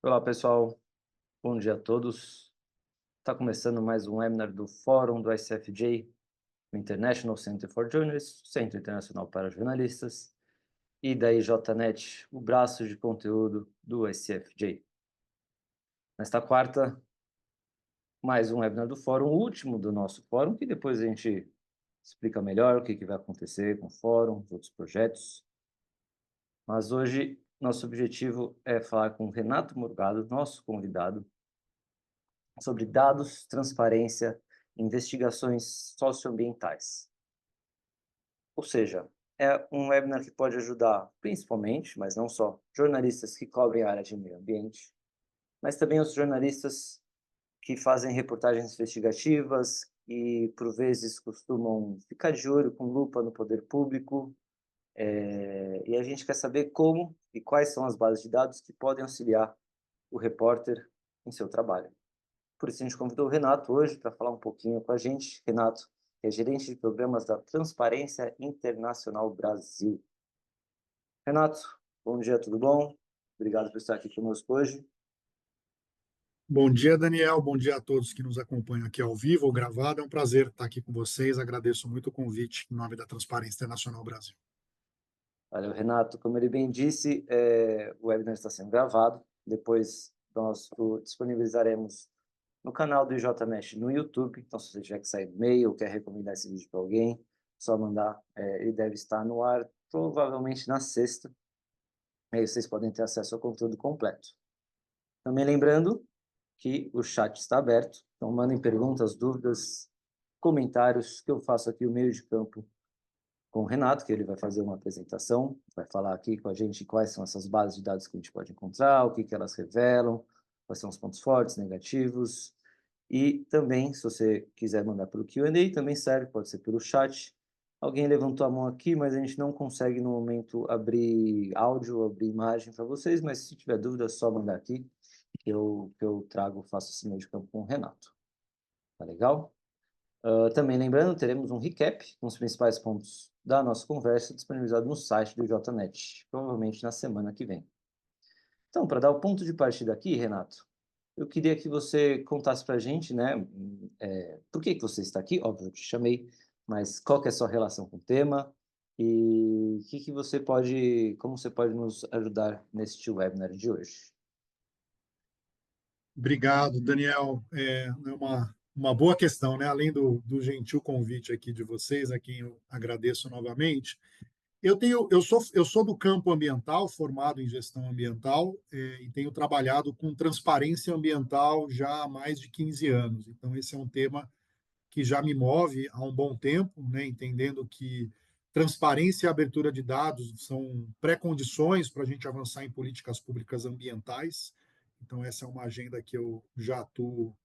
Olá, pessoal. Bom dia a todos. Está começando mais um webinar do Fórum do ICFJ, o International Center for Journalists, Centro Internacional para Jornalistas, e da IJNet, o braço de conteúdo do ICFJ. Nesta quarta, mais um webinar do Fórum, o último do nosso Fórum, que depois a gente explica melhor o que vai acontecer com o Fórum, os outros projetos. Mas hoje, nosso objetivo é falar com o Renato Morgado, nosso convidado, sobre dados, transparência e investigações socioambientais. Ou seja, é um webinar que pode ajudar, principalmente, mas não só, jornalistas que cobrem a área de meio ambiente, mas também os jornalistas que fazem reportagens investigativas e, por vezes, costumam ficar de olho com lupa no poder público. E a gente quer saber como e quais são as bases de dados que podem auxiliar o repórter em seu trabalho. Por isso, a gente convidou o Renato hoje para falar um pouquinho com a gente. Renato é gerente de programas da Transparência Internacional Brasil. Renato, bom dia, tudo bom? Obrigado por estar aqui conosco hoje. Bom dia, Daniel. Bom dia a todos que nos acompanham aqui ao vivo ou gravado. É um prazer estar aqui com vocês. Agradeço muito o convite em nome da Transparência Internacional Brasil. Valeu, Renato. Como ele bem disse, o webinar está sendo gravado. Depois nós o disponibilizaremos no canal do IJMesh no YouTube. Então, se você tiver que sair do e-mail ou quer recomendar esse vídeo para alguém, só mandar. Ele deve estar no ar provavelmente na sexta. Aí vocês podem ter acesso ao conteúdo completo. Também lembrando que o chat está aberto, então mandem perguntas, dúvidas, comentários, que eu faço aqui o meio de campo com o Renato, que ele vai fazer uma apresentação, vai falar aqui com a gente quais são essas bases de dados que a gente pode encontrar, o que elas revelam, quais são os pontos fortes, negativos, e também, se você quiser mandar pelo Q&A, também serve, pode ser pelo chat. Alguém levantou a mão aqui, mas a gente não consegue no momento abrir áudio, abrir imagem para vocês, mas se tiver dúvida é só mandar aqui, que eu trago, faço esse meio de campo com o Renato. Tá legal? Também lembrando, teremos um recap com os principais pontos da nossa conversa disponibilizado no site do JNet, provavelmente na semana que vem. Então, para dar o ponto de partida aqui, Renato, eu queria que você contasse para a gente, né, por que você está aqui, óbvio, eu te chamei, mas qual que é a sua relação com o tema e como você pode nos ajudar neste webinar de hoje. Obrigado, Daniel. É uma boa questão, né? Além do gentil convite aqui de vocês, a quem eu agradeço novamente. Eu sou do campo ambiental, formado em gestão ambiental, e tenho trabalhado com transparência ambiental já há mais de 15 anos. Então, esse é um tema que já me move há um bom tempo, né, entendendo que transparência e abertura de dados são pré-condições para a gente avançar em políticas públicas ambientais. Então, essa é uma agenda que eu já atuo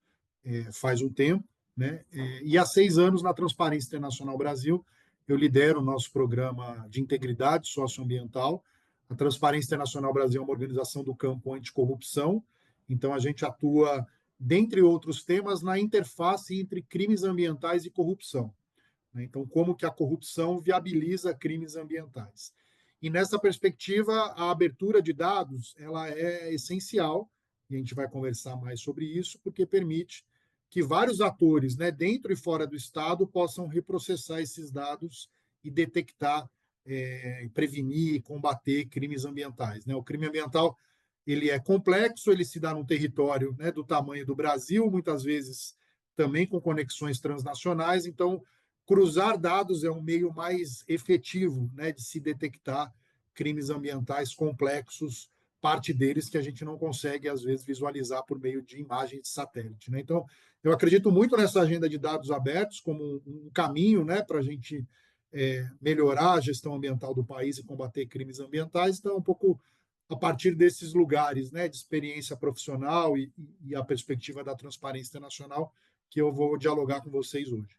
faz um tempo. Né? E há 6 anos, na Transparência Internacional Brasil, eu lidero o nosso programa de integridade socioambiental. A Transparência Internacional Brasil é uma organização do campo anticorrupção, então a gente atua, dentre outros temas, na interface entre crimes ambientais e corrupção. Né? Então, como que a corrupção viabiliza crimes ambientais. E nessa perspectiva, a abertura de dados ela é essencial, e a gente vai conversar mais sobre isso, porque permite que vários atores, né, dentro e fora do Estado, possam reprocessar esses dados e detectar, prevenir e combater crimes ambientais. Né? O crime ambiental ele é complexo, ele se dá num território, né, do tamanho do Brasil, muitas vezes também com conexões transnacionais, então cruzar dados é um meio mais efetivo, né, de se detectar crimes ambientais complexos, parte deles que a gente não consegue, às vezes, visualizar por meio de imagens de satélite. Né? Então, eu acredito muito nessa agenda de dados abertos como um caminho, né, para a gente melhorar a gestão ambiental do país e combater crimes ambientais. Então, um pouco a partir desses lugares, né, de experiência profissional e a perspectiva da transparência internacional que eu vou dialogar com vocês hoje.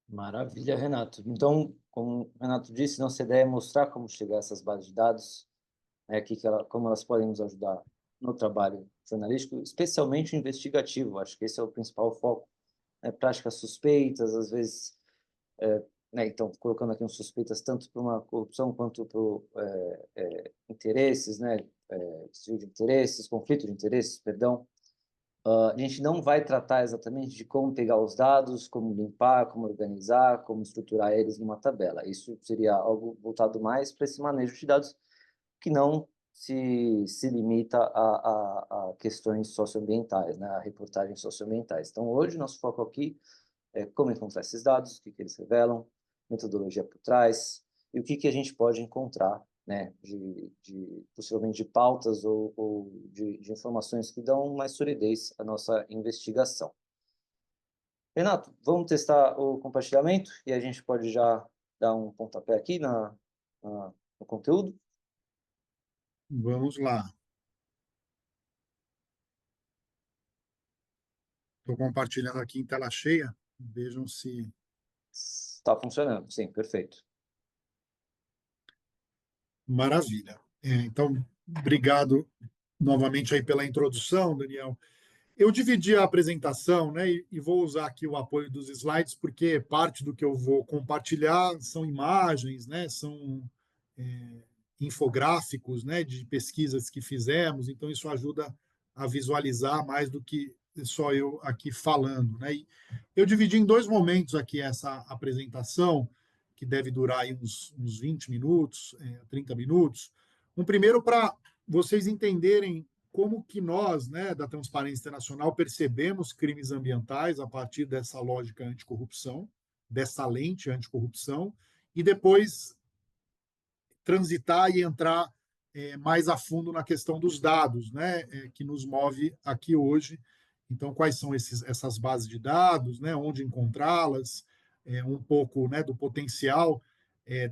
Maravilha, Renato. Então, como o Renato disse, nossa ideia é mostrar como chegar a essas bases de dados, né, como elas podem nos ajudar no trabalho jornalístico, especialmente investigativo. Acho que esse é o principal foco. Né? Práticas suspeitas, às vezes né? Então, colocando aqui uns suspeitas tanto para uma corrupção quanto por interesses, né? Desvio de interesses, conflito de interesses, perdão. A gente não vai tratar exatamente de como pegar os dados, como limpar, como organizar, como estruturar eles numa tabela. Isso seria algo voltado mais para esse manejo de dados, que não se limita a questões socioambientais, né? A reportagens socioambientais. Então, hoje, nosso foco aqui é como encontrar esses dados, o que eles revelam, metodologia por trás, e o que a gente pode encontrar, né, possivelmente de pautas ou de informações que dão mais solidez à nossa investigação. Renato, vamos testar o compartilhamento e a gente pode já dar um pontapé aqui no conteúdo? Vamos lá. Estou compartilhando aqui em tela cheia. Vejam se... Está funcionando, sim, perfeito. Maravilha. Então, obrigado novamente aí pela introdução, Daniel. Eu dividi a apresentação, né, e vou usar aqui o apoio dos slides, porque parte do que eu vou compartilhar são imagens, né, são infográficos, né, de pesquisas que fizemos, então isso ajuda a visualizar mais do que só eu aqui falando, né? E eu dividi em dois momentos aqui essa apresentação, que deve durar aí uns 20 minutos, 30 minutos. Um primeiro para vocês entenderem como que nós, né, da Transparência Internacional, percebemos crimes ambientais a partir dessa lógica anticorrupção, dessa lente anticorrupção, e depois transitar e entrar mais a fundo na questão dos dados, né, que nos move aqui hoje. Então, quais são essas bases de dados, né, onde encontrá-las, um pouco, né, do potencial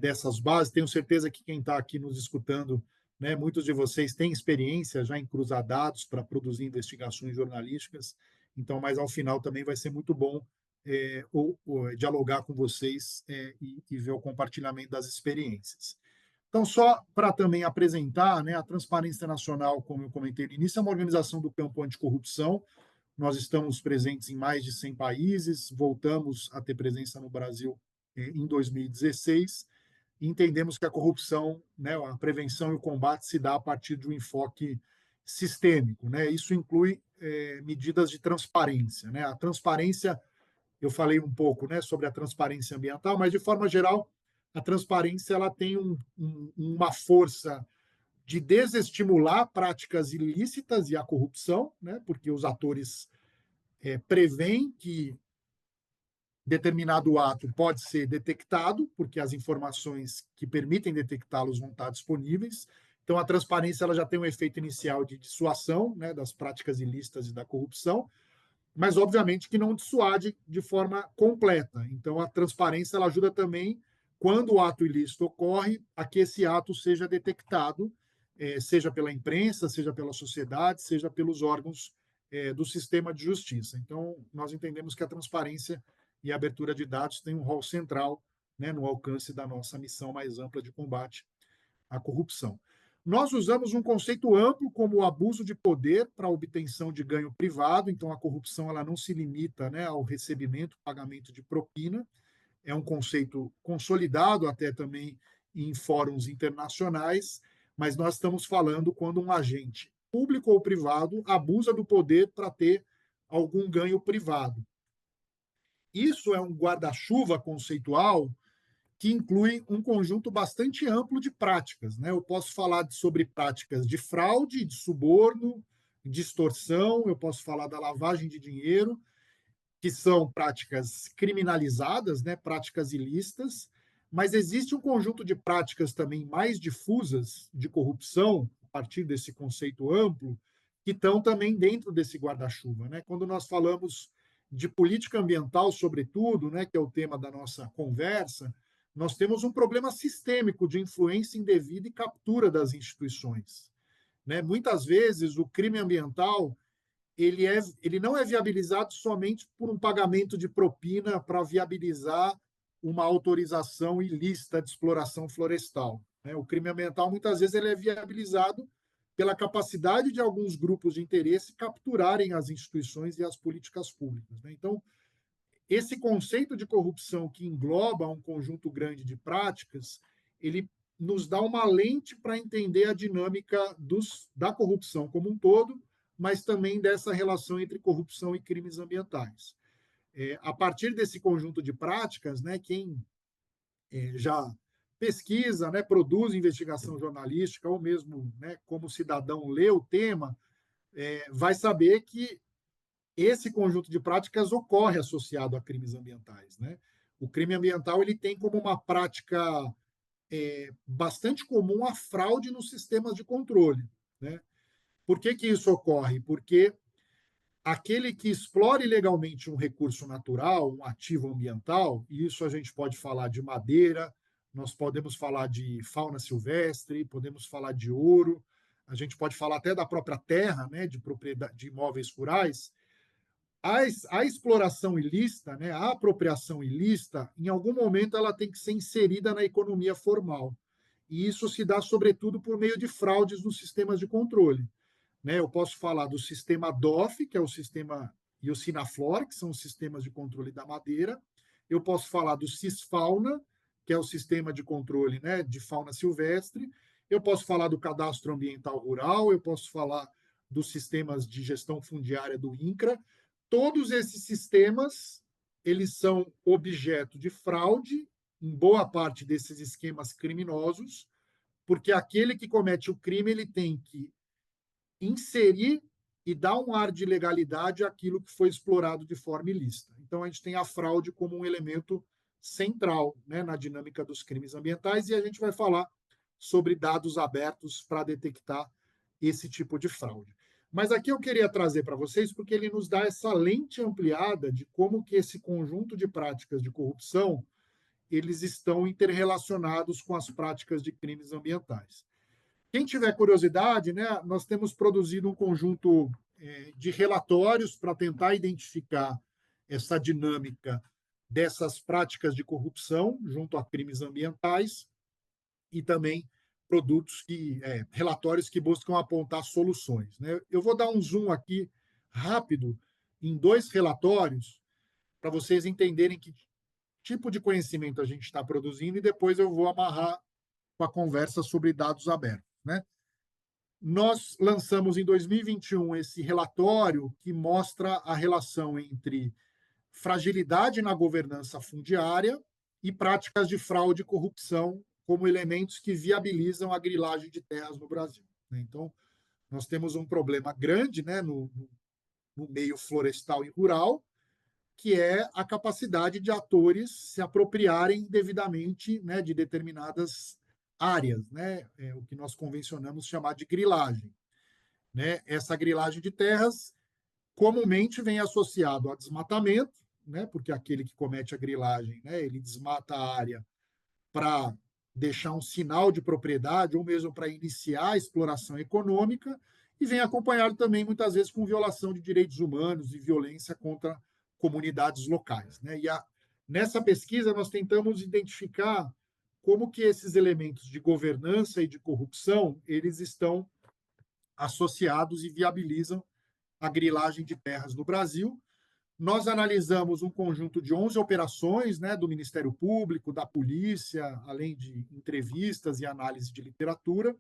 dessas bases. Tenho certeza que quem está aqui nos escutando, né, muitos de vocês têm experiência já em cruzar dados para produzir investigações jornalísticas. Então, mas ao final também vai ser muito bom dialogar com vocês e ver o compartilhamento das experiências. Então, só para também apresentar, né, a Transparência Internacional, como eu comentei no início, é uma organização do campo anticorrupção. Nós estamos presentes em mais de 100 países, voltamos a ter presença no Brasil em 2016, e entendemos que a corrupção, né, a prevenção e o combate se dá a partir de um enfoque sistêmico, né? Isso inclui medidas de transparência, né? A transparência, eu falei um pouco, né, sobre a transparência ambiental, mas de forma geral a transparência ela tem uma força de desestimular práticas ilícitas e a corrupção, né, porque os atores preveem que determinado ato pode ser detectado, porque as informações que permitem detectá-los vão estar disponíveis. Então, a transparência ela já tem um efeito inicial de dissuasão, né, das práticas ilícitas e da corrupção, mas obviamente que não dissuade de forma completa. Então, a transparência ela ajuda também, quando o ato ilícito ocorre, a que esse ato seja detectado, seja pela imprensa, seja pela sociedade, seja pelos órgãos do sistema de justiça. Então, nós entendemos que a transparência e a abertura de dados têm um rol central, né, no alcance da nossa missão mais ampla de combate à corrupção. Nós usamos um conceito amplo como o abuso de poder para a obtenção de ganho privado, então a corrupção ela não se limita, né, ao recebimento, pagamento de propina, é um conceito consolidado até também em fóruns internacionais, mas nós estamos falando quando um agente público ou privado abusa do poder para ter algum ganho privado. Isso é um guarda-chuva conceitual que inclui um conjunto bastante amplo de práticas, né? Eu posso falar sobre práticas de fraude, de suborno, de extorsão, eu posso falar da lavagem de dinheiro, que são práticas criminalizadas, né? Práticas ilícitas, mas existe um conjunto de práticas também mais difusas de corrupção, a partir desse conceito amplo, que estão também dentro desse guarda-chuva, né? Quando nós falamos de política ambiental, sobretudo, né, que é o tema da nossa conversa, nós temos um problema sistêmico de influência indevida e captura das instituições, né? Muitas vezes o crime ambiental ele não é viabilizado somente por um pagamento de propina para viabilizar uma autorização ilícita de exploração florestal, né? O crime ambiental muitas vezes ele é viabilizado pela capacidade de alguns grupos de interesse capturarem as instituições e as políticas públicas, né? Então esse conceito de corrupção que engloba um conjunto grande de práticas, ele nos dá uma lente para entender a dinâmica da corrupção como um todo, mas também dessa relação entre corrupção e crimes ambientais. A partir desse conjunto de práticas, né, quem já pesquisa, né, produz investigação jornalística, ou mesmo, né, como cidadão lê o tema, vai saber que esse conjunto de práticas ocorre associado a crimes ambientais, né? O crime ambiental ele tem como uma prática bastante comum a fraude nos sistemas de controle, né? Por que que isso ocorre? Porque aquele que explora ilegalmente um recurso natural, um ativo ambiental, e isso a gente pode falar de madeira, nós podemos falar de fauna silvestre, podemos falar de ouro, a gente pode falar até da própria terra, né, de propriedade de imóveis rurais. A exploração ilícita, né, a apropriação ilícita, em algum momento ela tem que ser inserida na economia formal. E isso se dá, sobretudo, por meio de fraudes nos sistemas de controle, né? Eu posso falar do sistema DOF, que é o sistema, e o Sinaflor, que são os sistemas de controle da madeira. Eu posso falar do Cisfauna, que é o sistema de controle, né, de fauna silvestre. Eu posso falar do cadastro ambiental rural, eu posso falar dos sistemas de gestão fundiária do INCRA. Todos esses sistemas, eles são objeto de fraude em boa parte desses esquemas criminosos, porque aquele que comete o crime, ele tem que inserir e dar um ar de legalidade àquilo que foi explorado de forma ilícita. Então, a gente tem a fraude como um elemento central, né, na dinâmica dos crimes ambientais, e a gente vai falar sobre dados abertos para detectar esse tipo de fraude. Mas aqui eu queria trazer para vocês, porque ele nos dá essa lente ampliada de como que esse conjunto de práticas de corrupção eles estão interrelacionados com as práticas de crimes ambientais. Quem tiver curiosidade, né, nós temos produzido um conjunto de relatórios para tentar identificar essa dinâmica dessas práticas de corrupção junto a crimes ambientais e também relatórios que buscam apontar soluções, né? Eu vou dar um zoom aqui rápido em dois relatórios para vocês entenderem que tipo de conhecimento a gente está produzindo e depois eu vou amarrar com a conversa sobre dados abertos, né? Nós lançamos em 2021 esse relatório que mostra a relação entre fragilidade na governança fundiária e práticas de fraude e corrupção como elementos que viabilizam a grilagem de terras no Brasil. Então, nós temos um problema grande, né, no meio florestal e rural, que é a capacidade de atores se apropriarem devidamente, né, de determinadas áreas, né, o que nós convencionamos chamar de grilagem, né? Essa grilagem de terras comumente vem associado a desmatamento, né, porque aquele que comete a grilagem, né, ele desmata a área para deixar um sinal de propriedade ou mesmo para iniciar a exploração econômica, e vem acompanhado também muitas vezes com violação de direitos humanos e violência contra comunidades locais, né? Nessa pesquisa nós tentamos identificar como que esses elementos de governança e de corrupção eles estão associados e viabilizam a grilagem de terras no Brasil. Nós analisamos um conjunto de 11 operações, né, do Ministério Público, da polícia, além de entrevistas e análise de literatura,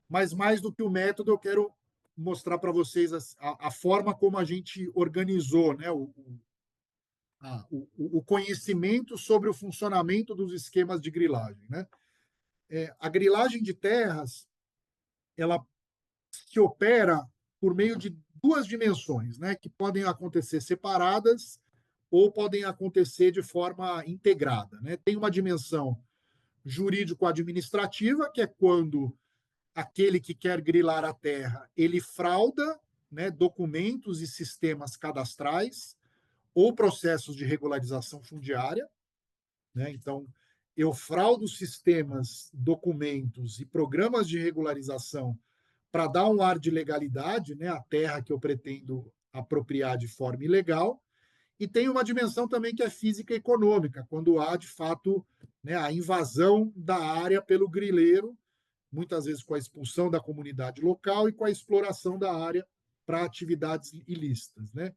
mas mais do que o método, eu quero mostrar para vocês a forma como a gente organizou, né, o conhecimento sobre o funcionamento dos esquemas de grilagem, né? A grilagem de terras, ela se opera por meio de duas dimensões, né, que podem acontecer separadas ou podem acontecer de forma integrada, né? Tem uma dimensão jurídico-administrativa, que é quando aquele que quer grilar a terra, ele frauda, né, documentos e sistemas cadastrais ou processos de regularização fundiária, né? Então, eu fraudo sistemas, documentos e programas de regularização para dar um ar de legalidade, né, à terra que eu pretendo apropriar de forma ilegal. E tem uma dimensão também que é física e econômica, quando há, de fato, né, a invasão da área pelo grileiro, muitas vezes com a expulsão da comunidade local e com a exploração da área para atividades ilícitas, né?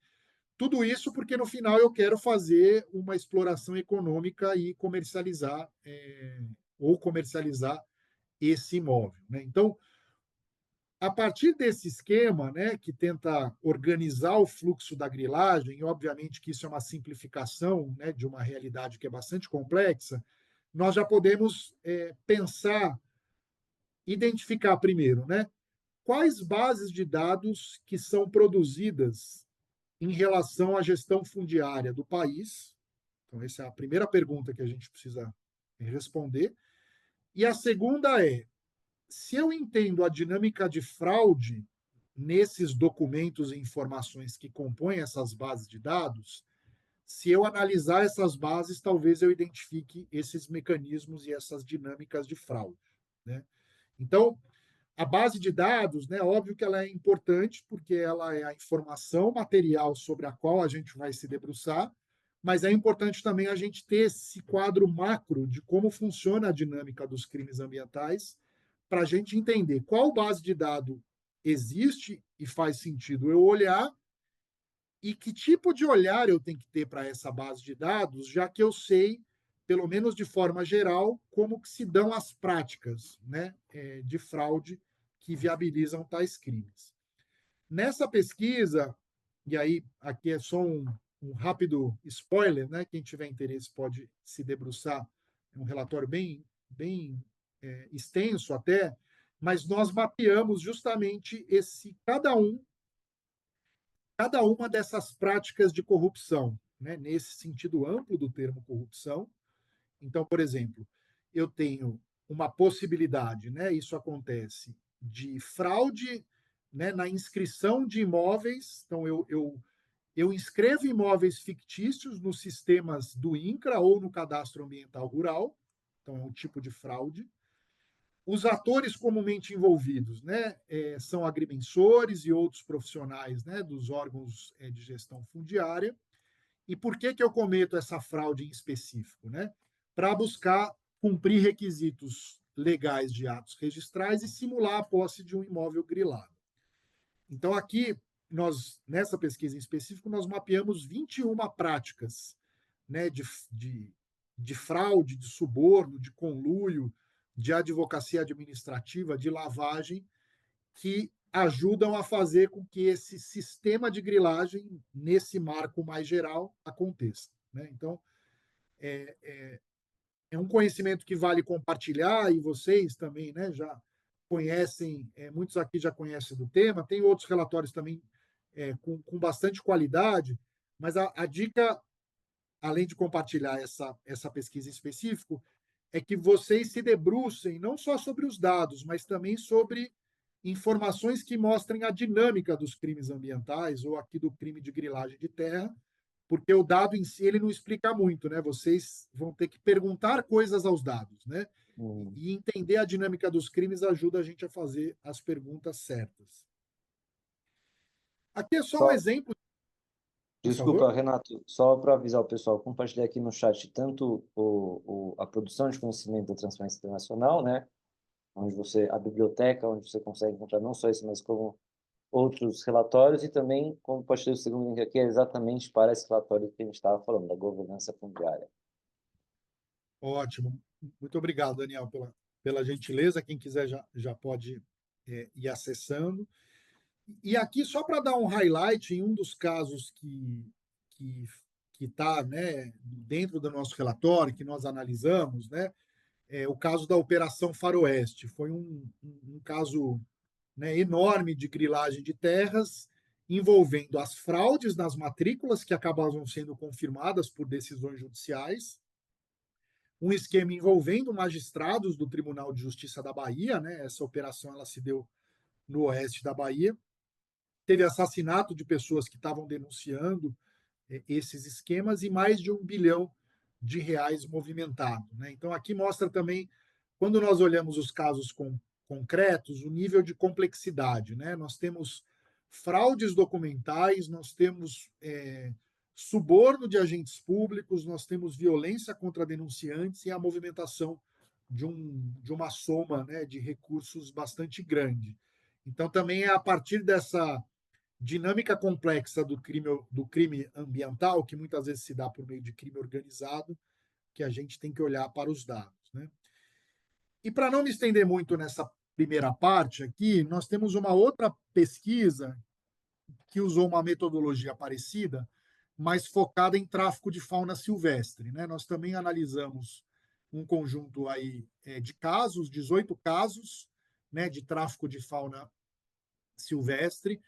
tudo isso porque, no final, eu quero fazer uma exploração econômica e comercializar, ou comercializar esse imóvel, né? Então, a partir desse esquema, né, que tenta organizar o fluxo da grilagem, e obviamente que isso é uma simplificação, né, de uma realidade que é bastante complexa, nós já podemos pensar, identificar primeiro, né, quais bases de dados que são produzidas em relação à gestão fundiária do país. Então, essa é a primeira pergunta que a gente precisa responder. E a segunda é: se eu entendo a dinâmica de fraude nesses documentos e informações que compõem essas bases de dados, se eu analisar essas bases, talvez eu identifique esses mecanismos e essas dinâmicas de fraude, né? Então, a base de dados, né, óbvio que ela é importante, porque ela é a informação material sobre a qual a gente vai se debruçar, mas é importante também a gente ter esse quadro macro de como funciona a dinâmica dos crimes ambientais, para a gente entender qual base de dado existe e faz sentido eu olhar, e que tipo de olhar eu tenho que ter para essa base de dados, já que eu sei, pelo menos de forma geral, como que se dão as práticas, né, de fraude que viabilizam tais crimes. Nessa pesquisa, e aí aqui é só um rápido spoiler, né, quem tiver interesse pode se debruçar, é um relatório bem extenso até, mas nós mapeamos justamente cada uma dessas práticas de corrupção, né, nesse sentido amplo do termo corrupção. Então, por exemplo, eu tenho uma possibilidade, né, isso acontece, de fraude, né, na inscrição de imóveis. Então, eu inscrevo imóveis fictícios nos sistemas do INCRA ou no Cadastro Ambiental Rural. Então, é um tipo de fraude. Os atores comumente envolvidos, né, são agrimensores e outros profissionais, né, dos órgãos de gestão fundiária. E por que eu cometo essa fraude em específico, né? Para buscar cumprir requisitos legais de atos registrais e simular a posse de um imóvel grilado. Então, aqui, nessa pesquisa em específico, nós mapeamos 21 práticas, né, de fraude, de suborno, de conluio, de advocacia administrativa, de lavagem, que ajudam a fazer com que esse sistema de grilagem, nesse marco mais geral, aconteça, né? Então, é um conhecimento que vale compartilhar, e vocês também, né, já conhecem, muitos aqui já conhecem do tema, tem outros relatórios também com bastante qualidade, mas a dica, além de compartilhar essa pesquisa em específico, é que vocês se debrucem não só sobre os dados, mas também sobre informações que mostrem a dinâmica dos crimes ambientais, ou aqui do crime de grilagem de terra, porque o dado em si ele não explica muito, né? Vocês vão ter que perguntar coisas aos dados, né? Hum. E entender a dinâmica dos crimes ajuda a gente a fazer as perguntas certas. Aqui é só um Só, exemplo, por favor. desculpa, Renato, só para avisar o pessoal, compartilhei aqui no chat tanto a produção de conhecimento da Transparência Internacional, né, onde a biblioteca, onde você consegue encontrar não só isso, mas como outros relatórios, e também compartilhei o segundo link aqui, é exatamente para esse relatório que a gente estava falando, da governança fundiária. Ótimo. Muito obrigado, Daniel, pela gentileza. Quem quiser já pode ir acessando. E aqui, só para dar um highlight, em um dos casos que que está, né, dentro do nosso relatório, que nós analisamos, né, o caso da Operação Faroeste. Foi um caso, né, enorme de grilagem de terras, envolvendo as fraudes nas matrículas, que acabavam sendo confirmadas por decisões judiciais, um esquema envolvendo magistrados do Tribunal de Justiça da Bahia, né? Essa operação ela se deu no oeste da Bahia. Teve assassinato de pessoas que estavam denunciando esses esquemas, e mais de R$ 1 bilhão movimentado, né? Então, aqui mostra também, quando nós olhamos os casos concretos, o nível de complexidade, né? Nós temos fraudes documentais, nós temos suborno de agentes públicos, nós temos violência contra denunciantes e a movimentação de uma soma, né, de recursos bastante grande. Então, também é a partir dinâmica complexa do crime ambiental, que muitas vezes se dá por meio de crime organizado, que a gente tem que olhar para os dados, né? E para não me estender muito nessa primeira parte aqui, nós temos uma outra pesquisa que usou uma metodologia parecida, mas focada em tráfico de fauna silvestre, né? Nós também analisamos um conjunto aí de casos, 18 casos, né, de tráfico de fauna silvestre,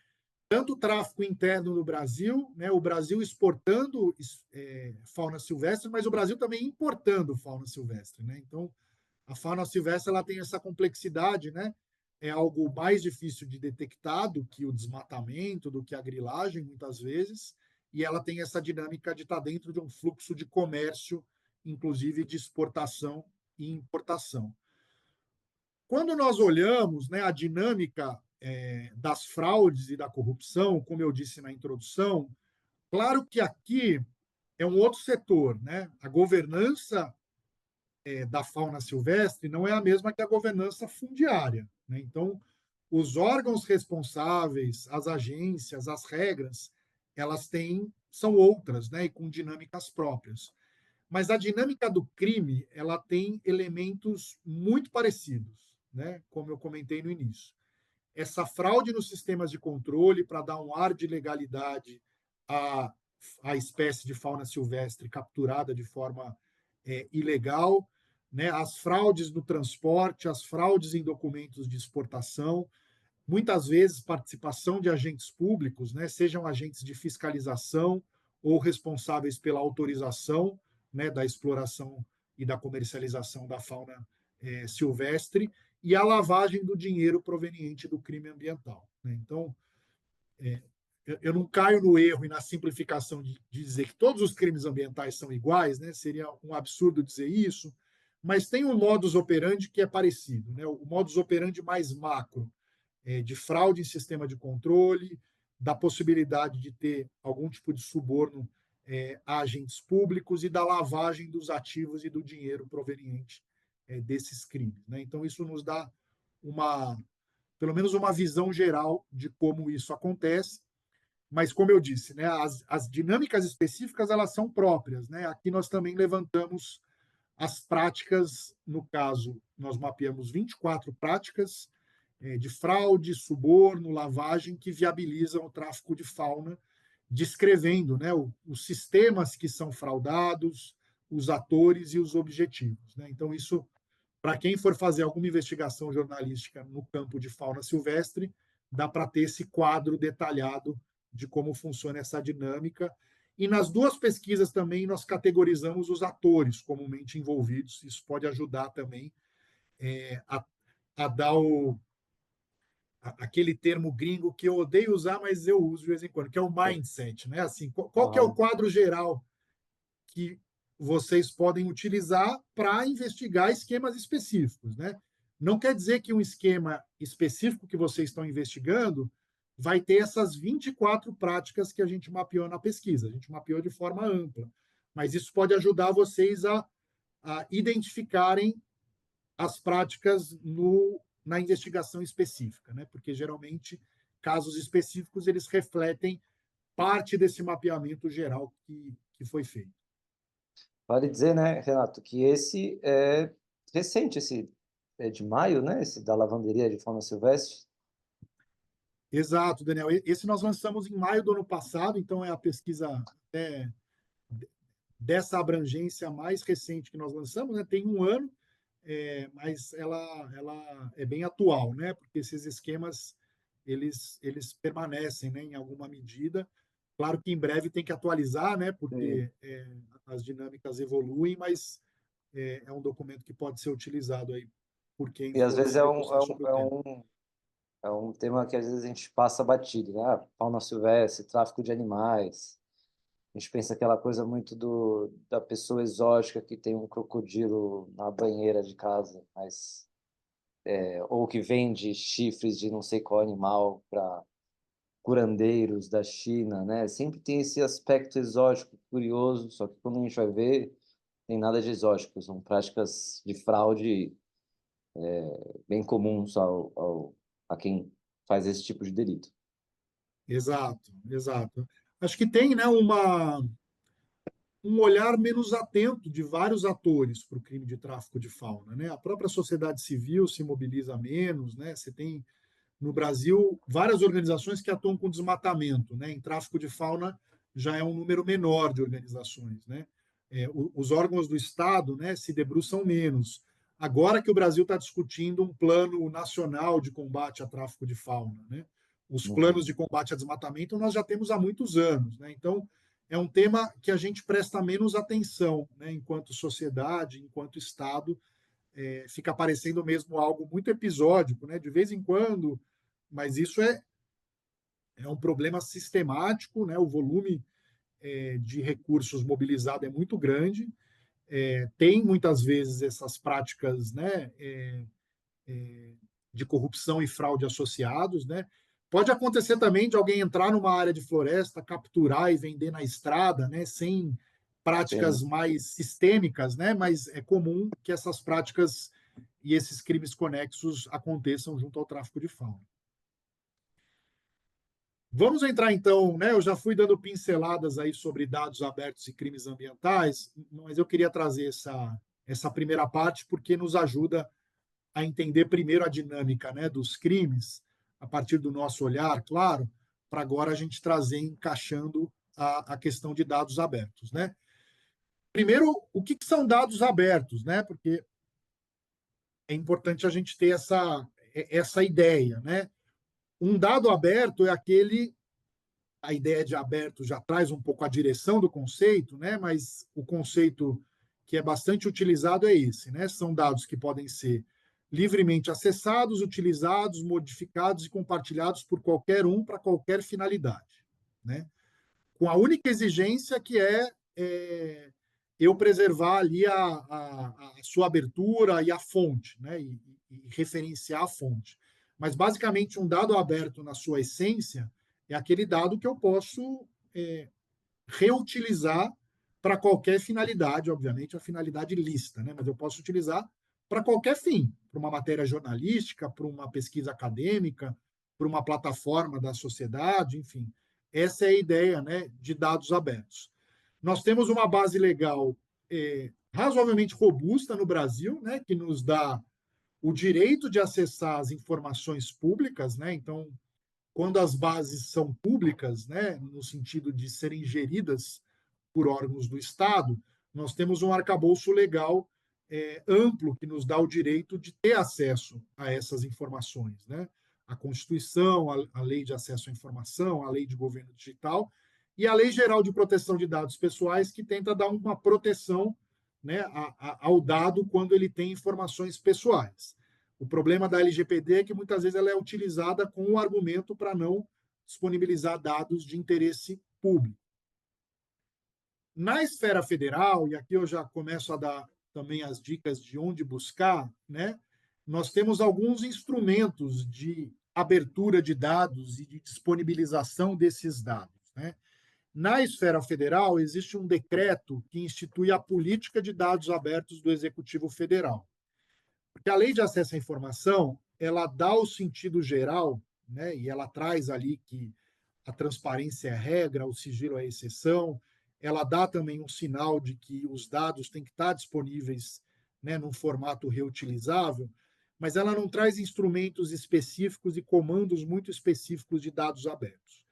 tanto tráfico interno no Brasil, né, o Brasil exportando fauna silvestre, mas o Brasil também importando fauna silvestre, né? Então, a fauna silvestre ela tem essa complexidade, né? É algo mais difícil de detectar do que o desmatamento, do que a grilagem, muitas vezes, e ela tem essa dinâmica de estar dentro de um fluxo de comércio, inclusive de exportação e importação. Quando nós olhamos, né, a dinâmica das fraudes e da corrupção, como eu disse na introdução, claro que aqui é um outro setor, né? A governança da fauna silvestre não é a mesma que a governança fundiária, né? Então, os órgãos responsáveis, as agências, as regras, elas são outras, né? E com dinâmicas próprias. Mas a dinâmica do crime, ela tem elementos muito parecidos, né? Como eu comentei no início. Essa fraude nos sistemas de controle para dar um ar de legalidade à, à espécie de fauna silvestre capturada de forma ilegal, né? As fraudes no transporte, as fraudes em documentos de exportação, muitas vezes participação de agentes públicos, né? Sejam agentes de fiscalização ou responsáveis pela autorização, né, da exploração e da comercialização da fauna silvestre, e a lavagem do dinheiro proveniente do crime ambiental, né? Então, eu não caio no erro e na simplificação de dizer que todos os crimes ambientais são iguais, né? Seria um absurdo dizer isso, mas tem um modus operandi que é parecido, né? O modus operandi mais macro, de fraude em sistema de controle, da possibilidade de ter algum tipo de suborno a agentes públicos e da lavagem dos ativos e do dinheiro proveniente desses crimes, né? Então, isso nos dá pelo menos uma visão geral de como isso acontece, mas como eu disse, né, as dinâmicas específicas elas são próprias, né? Aqui nós também levantamos as práticas, no caso, nós mapeamos 24 práticas de fraude, suborno, lavagem que viabilizam o tráfico de fauna, descrevendo, né, os sistemas que são fraudados, os atores e os objetivos, né? Então isso, para quem for fazer alguma investigação jornalística no campo de fauna silvestre, dá para ter esse quadro detalhado de como funciona essa dinâmica. E nas duas pesquisas também nós categorizamos os atores comumente envolvidos. Isso pode ajudar também a dar aquele termo gringo que eu odeio usar, mas eu uso de vez em quando, que é o mindset, né? Assim, qual que é o Aham. quadro geral que vocês podem utilizar para investigar esquemas específicos, né? Não quer dizer que um esquema específico que vocês estão investigando vai ter essas 24 práticas que a gente mapeou na pesquisa. A gente mapeou de forma ampla, mas isso pode ajudar vocês a identificarem as práticas na investigação específica, né? Porque geralmente casos específicos eles refletem parte desse mapeamento geral que foi feito. Vale dizer, né, Renato, que esse é recente, esse é de maio, né, esse da lavanderia de fauna silvestre. Exato, Daniel. Esse nós lançamos em maio do ano passado, então é a pesquisa dessa abrangência mais recente que nós lançamos, né? Tem um ano, mas ela é bem atual, né? Porque esses esquemas eles permanecem, né, em alguma medida. Claro que em breve tem que atualizar, né? Sim. Porque as dinâmicas evoluem, mas é um documento que pode ser utilizado aí por quem E às for vezes se debruçar sobre o tema. é um tema que às vezes a gente passa batido, né? Ah, fauna silvestre, tráfico de animais. A gente pensa aquela coisa muito da pessoa exótica que tem um crocodilo na banheira de casa, mas ou que vende chifres de não sei qual animal para curandeiros da China, né? Sempre tem esse aspecto exótico, curioso, só que quando a gente vai ver, tem nada de exótico, são práticas de fraude bem comuns a quem faz esse tipo de delito. Exato, exato. Acho que tem, né, um olhar menos atento de vários atores para o crime de tráfico de fauna, né? A própria sociedade civil se mobiliza menos, né? Você tem no Brasil várias organizações que atuam com desmatamento, né? Em tráfico de fauna já é um número menor de organizações, né? Os órgãos do Estado, né, se debruçam menos. Agora que o Brasil está discutindo um plano nacional de combate a tráfico de fauna, né? Os planos Uhum. de combate a desmatamento nós já temos há muitos anos, né? Então é um tema que a gente presta menos atenção, né? Enquanto sociedade, enquanto Estado, fica parecendo mesmo algo muito episódico, né? De vez em quando, mas isso é um problema sistemático, né? O volume de recursos mobilizado é muito grande, tem muitas vezes essas práticas, né, de corrupção e fraude associados, né? Pode acontecer também de alguém entrar numa área de floresta, capturar e vender na estrada, né, sem práticas Sim. mais sistêmicas, né? Mas é comum que essas práticas e esses crimes conexos aconteçam junto ao tráfico de fauna. Vamos entrar então, né? Eu já fui dando pinceladas aí sobre dados abertos e crimes ambientais, mas eu queria trazer essa primeira parte porque nos ajuda a entender primeiro a dinâmica, né, dos crimes, a partir do nosso olhar, claro, para agora a gente trazer encaixando a questão de dados abertos, né? Primeiro, o que são dados abertos, né? Porque é importante a gente ter essa ideia, né? Um dado aberto é aquele, a ideia de aberto já traz um pouco a direção do conceito, né? Mas o conceito que é bastante utilizado é esse, né? São dados que podem ser livremente acessados, utilizados, modificados e compartilhados por qualquer um para qualquer finalidade, né? Com a única exigência que é eu preservar ali a sua abertura e a fonte, né? E referenciar a fonte. Mas, basicamente, um dado aberto, na sua essência, é aquele dado que eu posso reutilizar para qualquer finalidade, obviamente, a finalidade lícita, né? Mas eu posso utilizar para qualquer fim, para uma matéria jornalística, para uma pesquisa acadêmica, para uma plataforma da sociedade, enfim. Essa é a ideia, né, de dados abertos. Nós temos uma base legal razoavelmente robusta no Brasil, né, que nos dá o direito de acessar as informações públicas, né? Então, quando as bases são públicas, né, no sentido de serem geridas por órgãos do Estado, nós temos um arcabouço legal amplo que nos dá o direito de ter acesso a essas informações, né? A Constituição, a Lei de Acesso à Informação, a Lei de Governo Digital e a Lei Geral de Proteção de Dados Pessoais, que tenta dar uma proteção, né, ao dado quando ele tem informações pessoais. O problema da LGPD é que muitas vezes ela é utilizada com o argumento para não disponibilizar dados de interesse público. Na esfera federal, e aqui eu já começo a dar também as dicas de onde buscar, né? Nós temos alguns instrumentos de abertura de dados e de disponibilização desses dados, né? Na esfera federal, existe um decreto que institui a política de dados abertos do Executivo Federal. Porque a lei de acesso à informação, ela dá o sentido geral, né? E ela traz ali que a transparência é a regra, o sigilo é a exceção. Ela dá também um sinal de que os dados têm que estar disponíveis, né, num formato reutilizável, mas ela não traz instrumentos específicos e comandos muito específicos de dados abertos.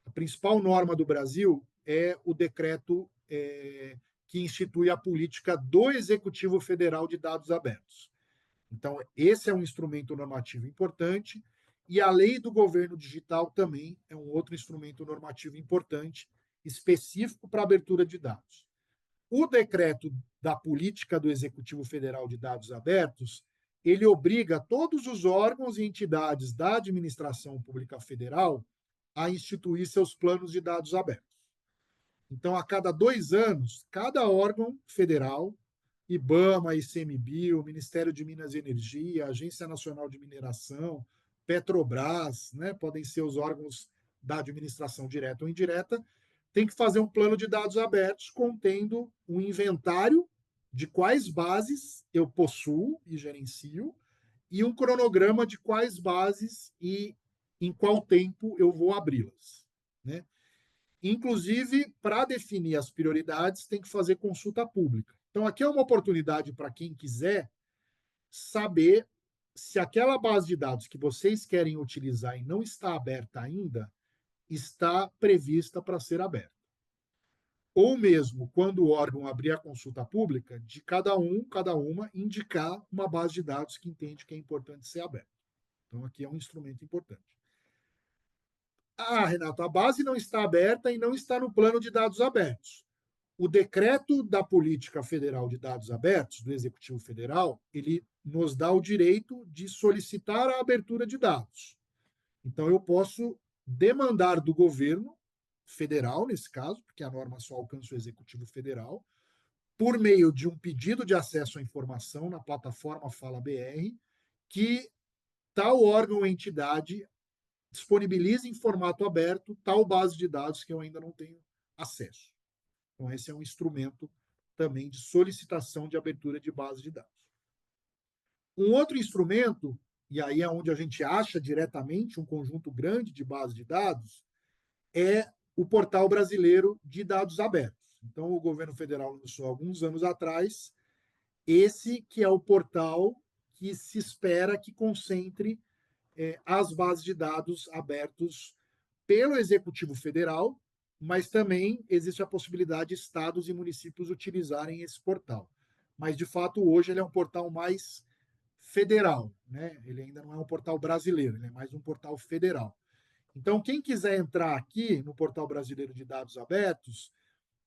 A principal norma do Brasil é o decreto que institui a política do Executivo Federal de dados abertos. Então, esse é um instrumento normativo importante, e a lei do governo digital também é um outro instrumento normativo importante, específico para abertura de dados. O decreto da política do Executivo Federal de Dados Abertos, ele obriga todos os órgãos e entidades da administração pública federal a instituir seus planos de dados abertos. Então, a cada 2 anos, cada órgão federal, IBAMA, ICMBio, Ministério de Minas e Energia, Agência Nacional de Mineração, Petrobras, né, podem ser os órgãos da administração direta ou indireta, tem que fazer um plano de dados abertos contendo um inventário de quais bases eu possuo e gerencio e um cronograma de quais bases e em qual tempo eu vou abri-las, né? Inclusive, para definir as prioridades, tem que fazer consulta pública. Então, aqui é uma oportunidade para quem quiser saber se aquela base de dados que vocês querem utilizar e não está aberta ainda, está prevista para ser aberta. Ou mesmo, quando o órgão abrir a consulta pública, de cada uma, indicar uma base de dados que entende que é importante ser aberta. Então, aqui é um instrumento importante. Ah, Renato, a base não está aberta e não está no plano de dados abertos. O decreto da Política Federal de Dados Abertos, do Executivo Federal, ele nos dá o direito de solicitar a abertura de dados. Então, eu posso demandar do governo federal, nesse caso, porque a norma só alcança o Executivo Federal, por meio de um pedido de acesso à informação na plataforma Fala BR, que tal órgão ou entidade disponibilize em formato aberto tal base de dados que eu ainda não tenho acesso. Então, esse é um instrumento também de solicitação de abertura de base de dados. Um outro instrumento, e aí é onde a gente acha diretamente um conjunto grande de bases de dados, é o Portal Brasileiro de Dados Abertos. Então, o governo federal lançou alguns anos atrás esse que é o portal que se espera que concentre as bases de dados abertos pelo Executivo Federal, mas também existe a possibilidade de estados e municípios utilizarem esse portal. Mas, de fato, hoje ele é um portal mais federal, né? Ele ainda não é um portal brasileiro, ele é mais um portal federal. Então, quem quiser entrar aqui no Portal Brasileiro de Dados Abertos,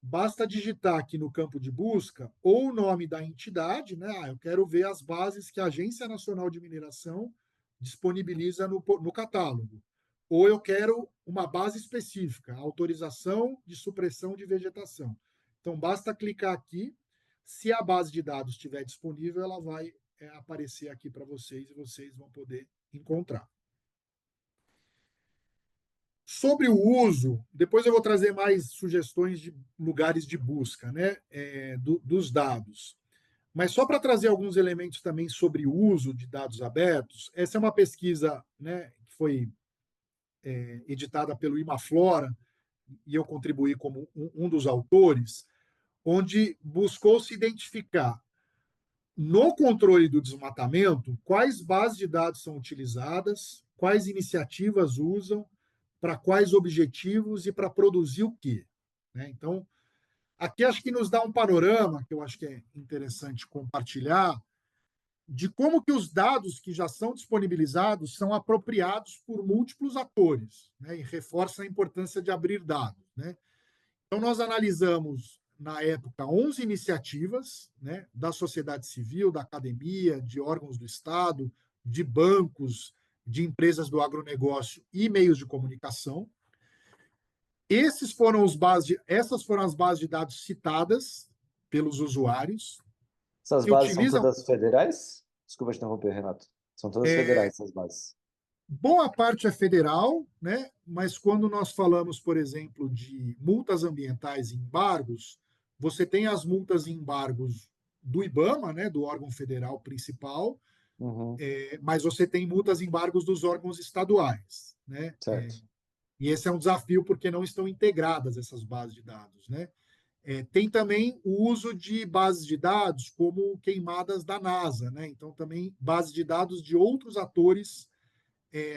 basta digitar aqui no campo de busca ou o nome da entidade, né? Eu quero ver as bases que a Agência Nacional de Mineração disponibiliza no catálogo. Ou eu quero uma base específica, autorização de supressão de vegetação. Então, basta clicar aqui. Se a base de dados estiver disponível, ela vai aparecer aqui para vocês e vocês vão poder encontrar. Sobre o uso, depois eu vou trazer mais sugestões de lugares de busca, né, dos dados. Mas só para trazer alguns elementos também sobre o uso de dados abertos, essa é uma pesquisa, né, que foi editada pelo Imaflora, e eu contribuí como um dos autores, onde buscou se identificar no controle do desmatamento quais bases de dados são utilizadas, quais iniciativas usam, para quais objetivos e para produzir o quê. Né? Então, aqui acho que nos dá um panorama, que eu acho que é interessante compartilhar, de como que os dados que já são disponibilizados são apropriados por múltiplos atores, né? E reforça a importância de abrir dados. Né? Então, nós analisamos, na época, 11 iniciativas, né, da sociedade civil, da academia, de órgãos do Estado, de bancos, de empresas do agronegócio e meios de comunicação. Essas foram as bases de dados citadas pelos usuários, Essas que bases são utilizam todas federais? Desculpa te interromper, Renato. São todas federais essas bases. boa parte é federal, né? Mas quando nós falamos, por exemplo, de multas ambientais e embargos, você tem as multas e embargos do IBAMA, né, do órgão federal principal, Uhum, mas você tem multas e embargos dos órgãos estaduais, né? certo. E esse é um desafio porque não estão integradas essas bases de dados, né? Tem também o uso de bases de dados como queimadas da NASA, né? Então também bases de dados de outros atores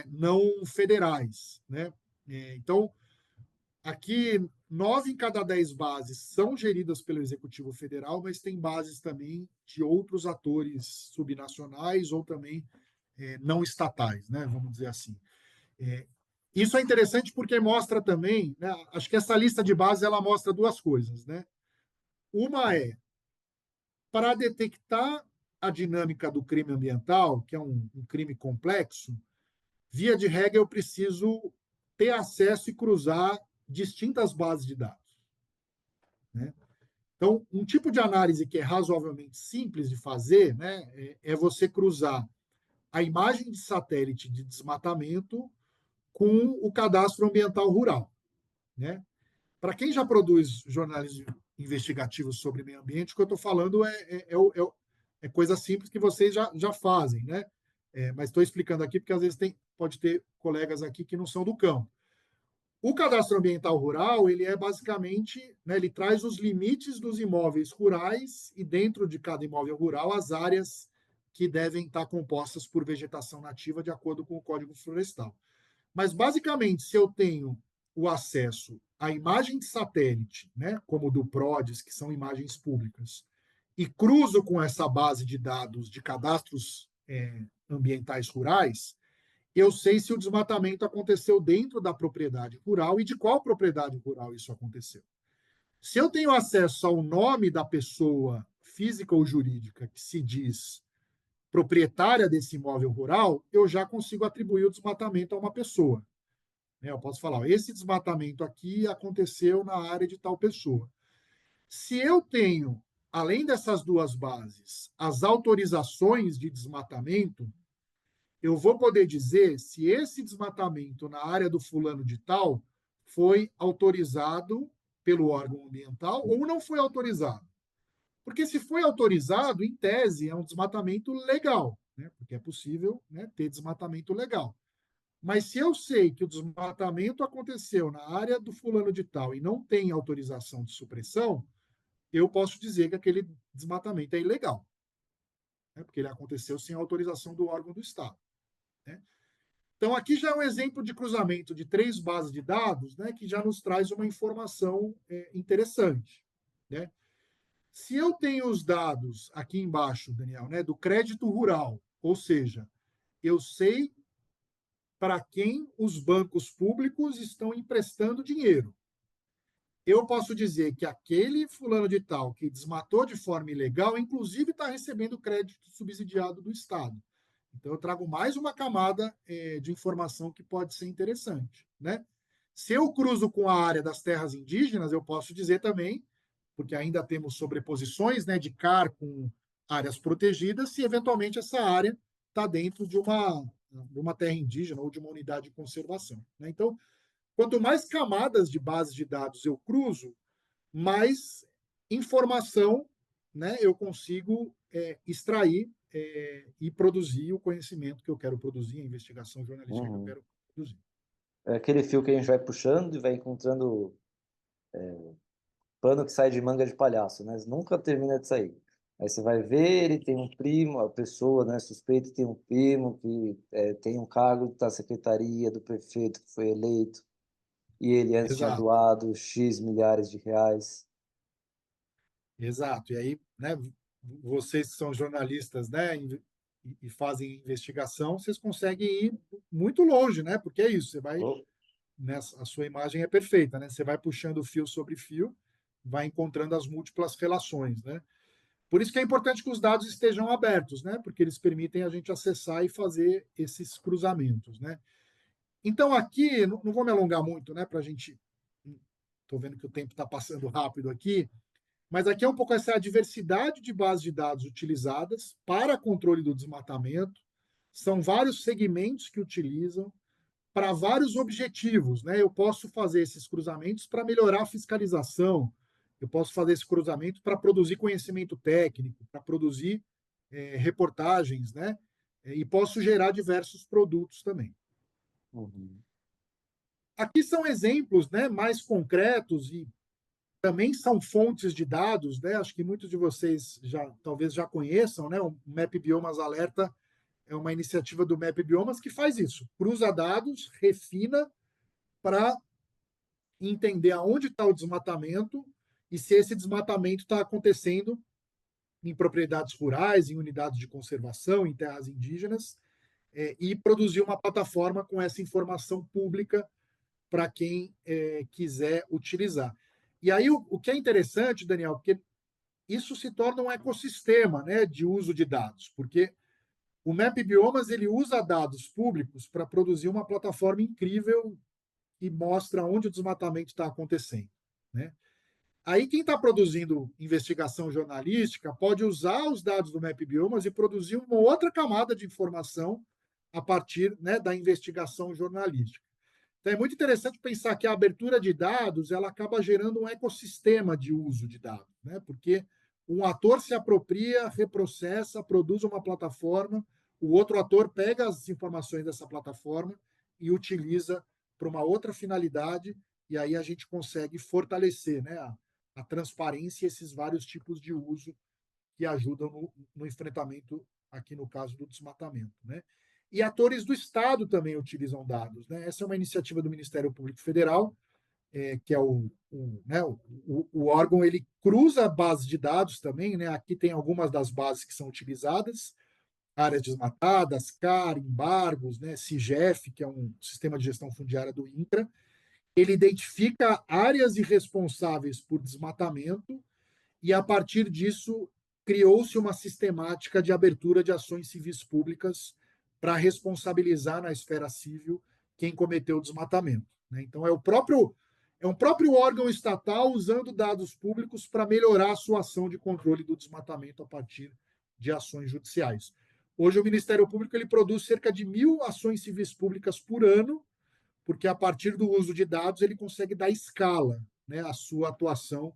não federais, né? Então aqui 9 em cada 10 bases são geridas pelo Executivo Federal, mas tem bases também de outros atores subnacionais ou também não estatais, né? Vamos dizer assim. Isso é interessante porque mostra também, né? Acho que essa lista de bases ela mostra duas coisas, né? Uma é para detectar a dinâmica do crime ambiental, que é um crime complexo, via de regra eu preciso ter acesso e cruzar distintas bases de dados. Né? Então, um tipo de análise que é razoavelmente simples de fazer, né, é você cruzar a imagem de satélite de desmatamento com o cadastro ambiental rural. Né? Para quem já produz jornalismo investigativo sobre meio ambiente, o que eu estou falando é coisa simples que vocês já fazem. Né? mas estou explicando aqui porque às vezes pode ter colegas aqui que não são do campo. O cadastro ambiental rural, ele é basicamente, né, ele traz os limites dos imóveis rurais e dentro de cada imóvel rural as áreas que devem estar compostas por vegetação nativa de acordo com o Código Florestal. Mas basicamente, se eu tenho o acesso à imagem de satélite, né, como do PRODES, que são imagens públicas, e cruzo com essa base de dados de cadastros ambientais rurais, eu sei se o desmatamento aconteceu dentro da propriedade rural e de qual propriedade rural isso aconteceu. Se eu tenho acesso ao nome da pessoa física ou jurídica que se diz proprietária desse imóvel rural, eu já consigo atribuir o desmatamento a uma pessoa. Eu posso falar, esse desmatamento aqui aconteceu na área de tal pessoa. Se eu tenho, além dessas duas bases, as autorizações de desmatamento, eu vou poder dizer se esse desmatamento na área do fulano de tal foi autorizado pelo órgão ambiental ou não foi autorizado. Porque se foi autorizado, em tese, é um desmatamento legal, né? Porque é possível, né, ter desmatamento legal. Mas se eu sei que o desmatamento aconteceu na área do fulano de tal e não tem autorização de supressão, eu posso dizer que aquele desmatamento é ilegal, né? Porque ele aconteceu sem autorização do órgão do Estado, né? Então, aqui já é um exemplo de cruzamento de 3 bases de dados, né, que já nos traz uma informação interessante, né? Se eu tenho os dados aqui embaixo, Daniel, né, do crédito rural, ou seja, eu sei para quem os bancos públicos estão emprestando dinheiro. Eu posso dizer que aquele fulano de tal que desmatou de forma ilegal, inclusive está recebendo crédito subsidiado do Estado. Então, eu trago mais uma camada de informação que pode ser interessante, né? Se eu cruzo com a área das terras indígenas, eu posso dizer também, porque ainda temos sobreposições, né, de CAR com áreas protegidas, se eventualmente essa área está dentro de uma terra indígena ou de uma unidade de conservação, né? Então, quanto mais camadas de bases de dados eu cruzo, mais informação, né, eu consigo extrair e produzir o conhecimento que eu quero produzir, a investigação jornalística que eu Uhum. quero produzir. É aquele fio que a gente vai puxando e vai encontrando pano que sai de manga de palhaço, né? Nunca termina de sair. Aí você vai ver, ele tem um primo, a pessoa, né, suspeita tem um primo que tem um cargo da secretaria do prefeito que foi eleito, e ele antes tinha Exato, doado X milhares de reais. exato. E aí, né, vocês que são jornalistas, né, e fazem investigação, vocês conseguem ir muito longe, né? Porque é isso, você vai, Oh, né, a sua imagem é perfeita, né? Você vai puxando fio sobre fio, vai encontrando as múltiplas relações, né? Por isso que é importante que os dados estejam abertos, né? Porque eles permitem a gente acessar e fazer esses cruzamentos, né? Então, aqui, não vou me alongar muito, né? Para a gente. Estou vendo que o tempo está passando rápido aqui, mas aqui é um pouco essa diversidade de bases de dados utilizadas para controle do desmatamento. São vários segmentos que utilizam para vários objetivos, né? Eu posso fazer esses cruzamentos para melhorar a fiscalização, eu posso fazer esse cruzamento para produzir conhecimento técnico, para produzir reportagens, né? E posso gerar diversos produtos também. uhum. Aqui são exemplos, né, mais concretos e também são fontes de dados, né? Acho que muitos de vocês talvez já conheçam, né? O Map Biomas Alerta é uma iniciativa do Map Biomas que faz isso, cruza dados, refina para entender aonde está o desmatamento e se esse desmatamento está acontecendo em propriedades rurais, em unidades de conservação, em terras indígenas, e produzir uma plataforma com essa informação pública para quem quiser utilizar. E aí o que é interessante, Daniel, porque isso se torna um ecossistema, né, de uso de dados, porque o Map Biomas ele usa dados públicos para produzir uma plataforma incrível que mostra onde o desmatamento está acontecendo, né? Aí quem está produzindo investigação jornalística pode usar os dados do Map Biomas e produzir uma outra camada de informação a partir, né, da investigação jornalística. Então é muito interessante pensar que a abertura de dados ela acaba gerando um ecossistema de uso de dados, né? Porque um ator se apropria, reprocessa, produz uma plataforma, o outro ator pega as informações dessa plataforma e utiliza para uma outra finalidade, e aí a gente consegue fortalecer, né, a transparência e esses vários tipos de uso que ajudam no enfrentamento, aqui no caso do desmatamento, né? E atores do Estado também utilizam dados, né? Essa é uma iniciativa do Ministério Público Federal, que é né, o órgão, ele cruza bases de dados também, né? Aqui tem algumas das bases que são utilizadas, áreas desmatadas, CAR, embargos, né? CIGEF, que é um sistema de gestão fundiária do INCRA. Ele identifica áreas irresponsáveis por desmatamento e, a partir disso, criou-se uma sistemática de abertura de ações civis públicas para responsabilizar na esfera civil quem cometeu o desmatamento, né? Então, é um próprio órgão estatal usando dados públicos para melhorar a sua ação de controle do desmatamento a partir de ações judiciais. Hoje, o Ministério Público ele produz cerca de 1.000 ações civis públicas por ano, porque, a partir do uso de dados, ele consegue dar escala, né, à sua atuação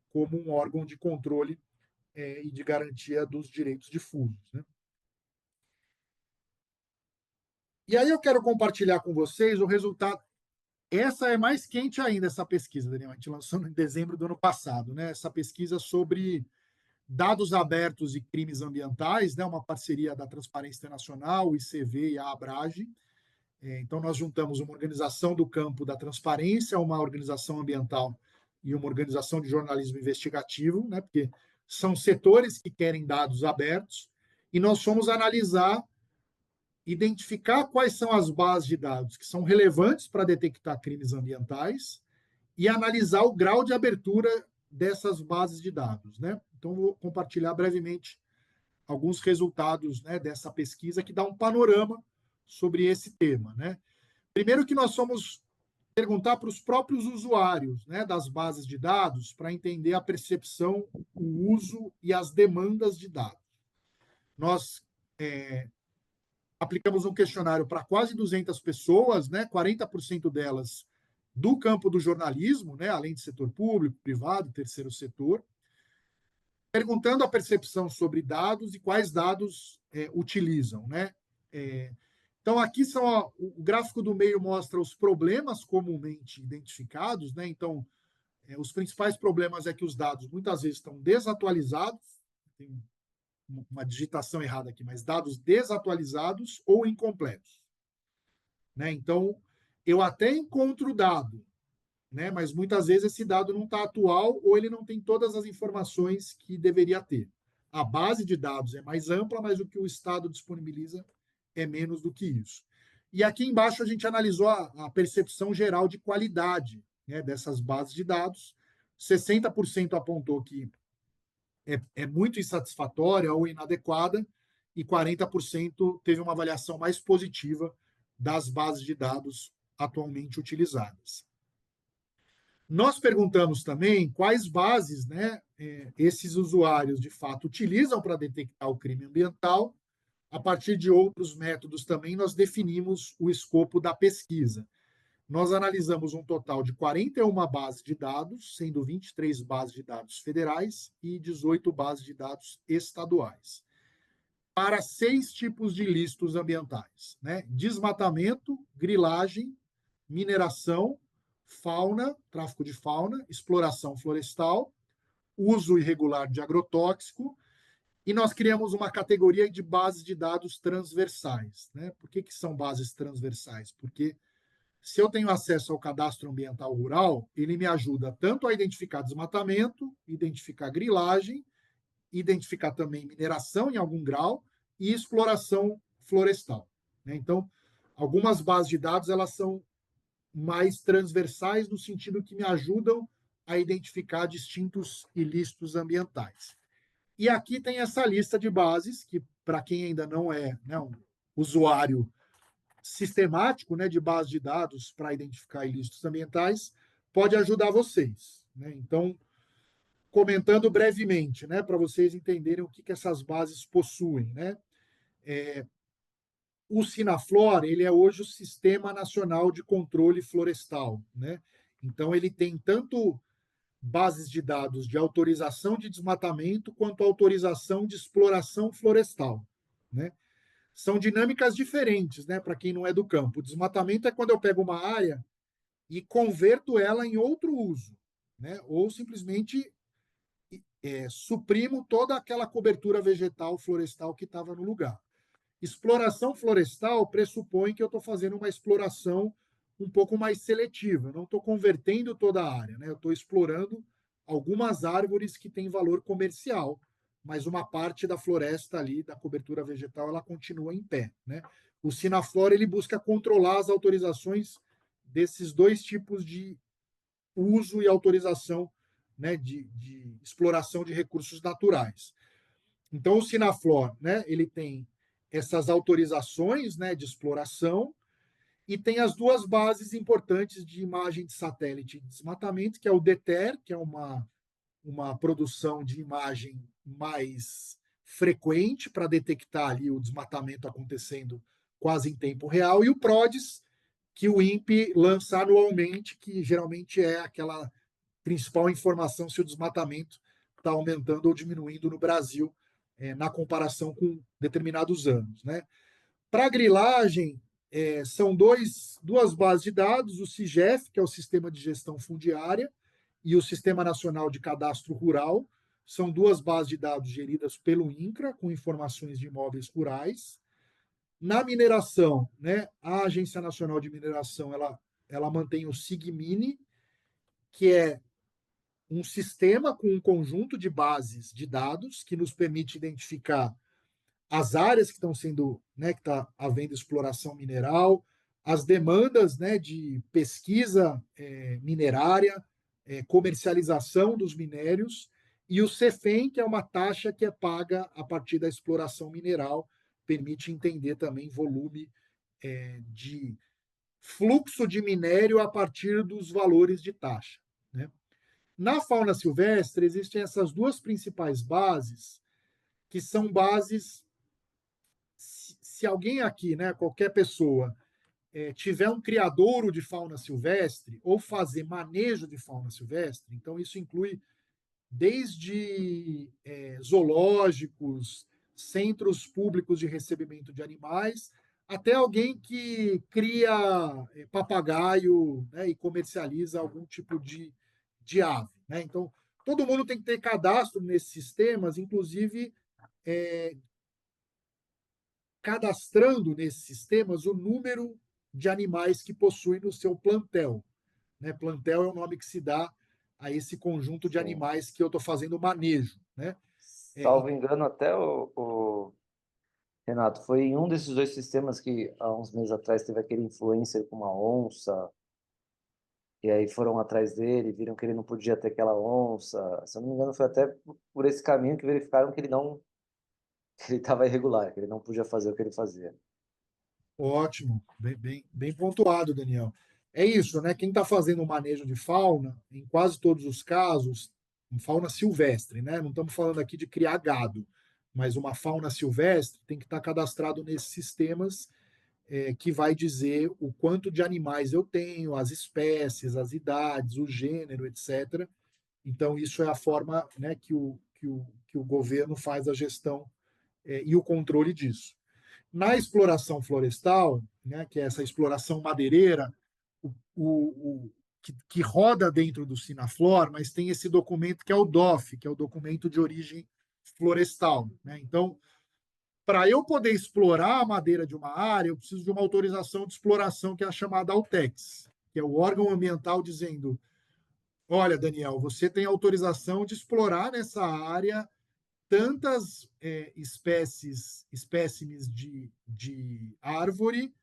como um órgão de controle e de garantia dos direitos difusos, né? E aí eu quero compartilhar com vocês o resultado. Essa é mais quente ainda, essa pesquisa, Daniel. A gente lançou em dezembro do ano passado, né? Essa pesquisa sobre dados abertos e crimes ambientais, né? Uma parceria da Transparência Internacional, o ICV e a Abrage. Então, nós juntamos uma organização do campo da transparência, uma organização ambiental e uma organização de jornalismo investigativo, né? Porque são setores que querem dados abertos, e nós fomos analisar, identificar quais são as bases de dados que são relevantes para detectar crimes ambientais e analisar o grau de abertura dessas bases de dados, né? Então, vou compartilhar brevemente alguns resultados, né, dessa pesquisa que dá um panorama sobre esse tema, né? Primeiro que nós fomos perguntar para os próprios usuários, né, das bases de dados para entender a percepção, o uso e as demandas de dados. Nós aplicamos um questionário para quase 200 pessoas, né, 40% delas do campo do jornalismo, né, além de setor público, privado, terceiro setor, perguntando a percepção sobre dados e quais dados utilizam, né? Então, aqui o gráfico do meio mostra os problemas comumente identificados, né? Então, os principais problemas é que os dados muitas vezes estão desatualizados, tem uma digitação errada aqui, mas dados desatualizados ou incompletos, né? Então, eu até encontro o dado, né? Mas muitas vezes esse dado não está atual ou ele não tem todas as informações que deveria ter. A base de dados é mais ampla, mas o que o Estado disponibiliza é menos do que isso. E aqui embaixo a gente analisou a percepção geral de qualidade, né, dessas bases de dados. 60% apontou que é muito insatisfatória ou inadequada, e 40% teve uma avaliação mais positiva das bases de dados atualmente utilizadas. Nós perguntamos também quais bases, né, esses usuários de fato utilizam para detectar o crime ambiental. A partir de outros métodos também, nós definimos o escopo da pesquisa. Nós analisamos um total de 41 bases de dados, sendo 23 bases de dados federais e 18 bases de dados estaduais, para 6 tipos de ilícitos ambientais, né? Desmatamento, grilagem, mineração, fauna, tráfico de fauna, exploração florestal, uso irregular de agrotóxico, e nós criamos uma categoria de bases de dados transversais, né? Por que são bases transversais? Porque se eu tenho acesso ao cadastro ambiental rural, ele me ajuda tanto a identificar desmatamento, identificar grilagem, identificar também mineração em algum grau e exploração florestal, né? Então, algumas bases de dados elas são mais transversais no sentido que me ajudam a identificar distintos ilícitos ambientais. E aqui tem essa lista de bases que, para quem ainda não é, né, um usuário sistemático, né, de base de dados para identificar ilícitos ambientais, pode ajudar vocês, né? Então, comentando brevemente, né, para vocês entenderem o que essas bases possuem, né? O Sinaflor, ele é hoje o Sistema Nacional de Controle Florestal, né? Então, ele tem tanto bases de dados de autorização de desmatamento quanto autorização de exploração florestal, né? são dinâmicas diferentes, né, para quem não é do campo. O desmatamento é quando eu pego uma área e converto ela em outro uso, né, ou simplesmente suprimo toda aquela cobertura vegetal, florestal que estava no lugar. Exploração florestal pressupõe que eu estou fazendo uma exploração um pouco mais seletiva, eu não estou convertendo toda a área, né? Eu estou explorando algumas árvores que têm valor comercial, mas uma parte da floresta ali, da cobertura vegetal, ela continua em pé, né? O Sinaflora ele busca controlar as autorizações desses dois tipos de uso e autorização, né, de exploração de recursos naturais. Então, o Sinaflor, né, ele tem essas autorizações, né, de exploração e tem as duas bases importantes de imagem de satélite de desmatamento, que é o DETER, que é uma produção de imagem mais frequente para detectar ali o desmatamento acontecendo quase em tempo real, e o PRODES, que o INPE lança anualmente, que geralmente é aquela principal informação se o desmatamento está aumentando ou diminuindo no Brasil, na comparação com determinados anos, né? Para grilagem, são duas bases de dados, o SIGEF, que é o Sistema de Gestão Fundiária, e o Sistema Nacional de Cadastro Rural. São duas bases de dados geridas pelo INCRA, com informações de imóveis rurais. Na mineração, né, a Agência Nacional de Mineração ela mantém o SIGMINE, que é um sistema com um conjunto de bases de dados que nos permite identificar as áreas que estão sendo, né, que está havendo exploração mineral, as demandas, né, de pesquisa minerária, comercialização dos minérios, e o CEFEM, que é uma taxa que é paga a partir da exploração mineral, permite entender também volume de fluxo de minério a partir dos valores de taxa, né? Na fauna silvestre, existem essas duas principais bases, que são bases. Se alguém aqui, né, qualquer pessoa, tiver um criadouro de fauna silvestre ou fazer manejo de fauna silvestre, então isso inclui desde zoológicos, centros públicos de recebimento de animais, até alguém que cria papagaio, né, e comercializa algum tipo de ave, né? Então, todo mundo tem que ter cadastro nesses sistemas, inclusive cadastrando nesses sistemas o número de animais que possui no seu plantel, né? Plantel é o nome que se dá a esse conjunto de Sim. animais que eu estou fazendo manejo, né? Salvo engano, até Renato, foi em um desses dois sistemas que há uns meses atrás teve aquele influencer com uma onça, e aí foram atrás dele, viram que ele não podia ter aquela onça. Se eu não me engano, foi até por esse caminho que verificaram que ele não, que ele estava irregular, que ele não podia fazer o que ele fazia. Ótimo, bem pontuado, Daniel. É isso, né? Quem está fazendo o manejo de fauna, em quase todos os casos, fauna silvestre, né? Não estamos falando aqui de criar gado, mas uma fauna silvestre tem que estar cadastrado nesses sistemas, que vai dizer o quanto de animais eu tenho, as espécies, as idades, o gênero, etc. Então, isso é a forma, né, que o governo faz a gestão, e o controle disso. Na exploração florestal, né, que é essa exploração madeireira, que roda dentro do Sinaflor, mas tem esse documento que é o DOF, que é o documento de origem florestal, né? Então, para eu poder explorar a madeira de uma área, eu preciso de uma autorização de exploração, que é a chamada AUTEX, que é o órgão ambiental dizendo: olha, Daniel, você tem autorização de explorar nessa área tantas espécimes de árvore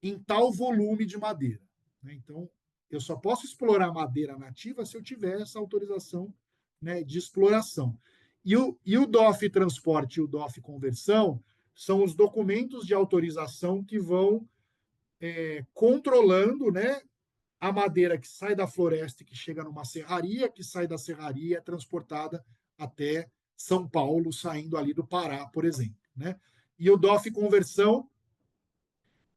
em tal volume de madeira, né? Então, eu só posso explorar madeira nativa se eu tiver essa autorização, né, de exploração. E o DOF Transporte e o DOF Conversão são os documentos de autorização que vão controlando, né, a madeira que sai da floresta e que chega numa serraria, que sai da serraria e é transportada até São Paulo, saindo ali do Pará, por exemplo, né? E o DOF Conversão,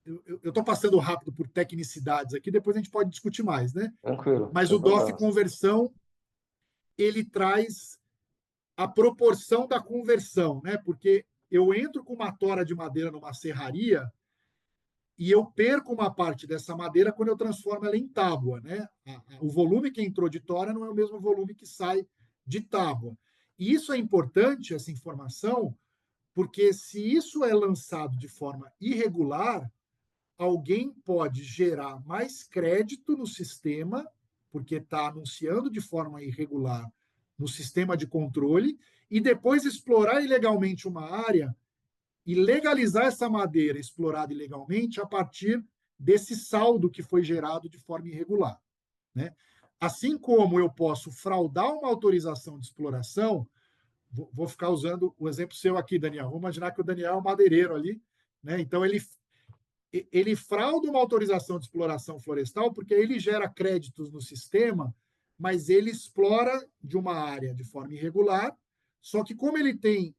eu estou passando rápido por tecnicidades aqui, depois a gente pode discutir mais, né? Tranquilo, Mas o sem DOF problemas. Conversão, ele traz a proporção da conversão, né? Porque eu entro com uma tora de madeira numa serraria e eu perco uma parte dessa madeira quando eu transformo ela em tábua, né? O volume que entrou de tora não é o mesmo volume que sai de tábua. E isso é importante, essa informação, porque se isso é lançado de forma irregular, alguém pode gerar mais crédito no sistema, porque está anunciando de forma irregular no sistema de controle, e depois explorar ilegalmente uma área e legalizar essa madeira explorada ilegalmente a partir desse saldo que foi gerado de forma irregular, né? Assim como eu posso fraudar uma autorização de exploração, vou ficar usando o exemplo seu aqui, Daniel. Vamos imaginar que o Daniel é um madeireiro ali, né? Então ele frauda uma autorização de exploração florestal porque ele gera créditos no sistema, mas ele explora de uma área de forma irregular, só que como ele tem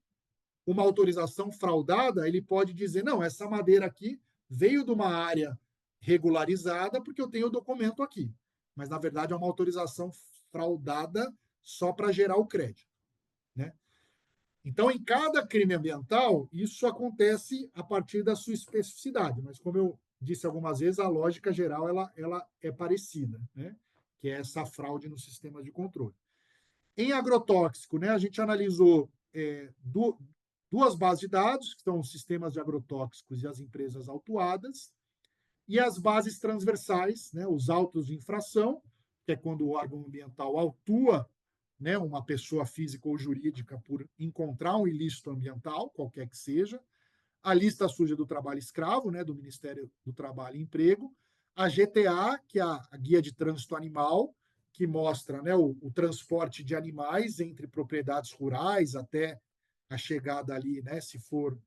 uma autorização fraudada, ele pode dizer, não, essa madeira aqui veio de uma área regularizada porque eu tenho o documento aqui. Mas, na verdade, é uma autorização fraudada só para gerar o crédito, né? Então, em cada crime ambiental, isso acontece a partir da sua especificidade, mas como eu disse algumas vezes, a lógica geral ela é parecida, né? Que é essa fraude no sistema de controle. Em agrotóxico, né, a gente analisou duas bases de dados, que são os sistemas de agrotóxicos e as empresas autuadas, e as bases transversais, né, os autos de infração, que é quando o órgão ambiental autua, né, uma pessoa física ou jurídica por encontrar um ilícito ambiental, qualquer que seja, a lista suja do trabalho escravo, né, do Ministério do Trabalho e Emprego, a GTA, que é a Guia de Trânsito Animal, que mostra, né, o transporte de animais entre propriedades rurais até a chegada ali, né, se for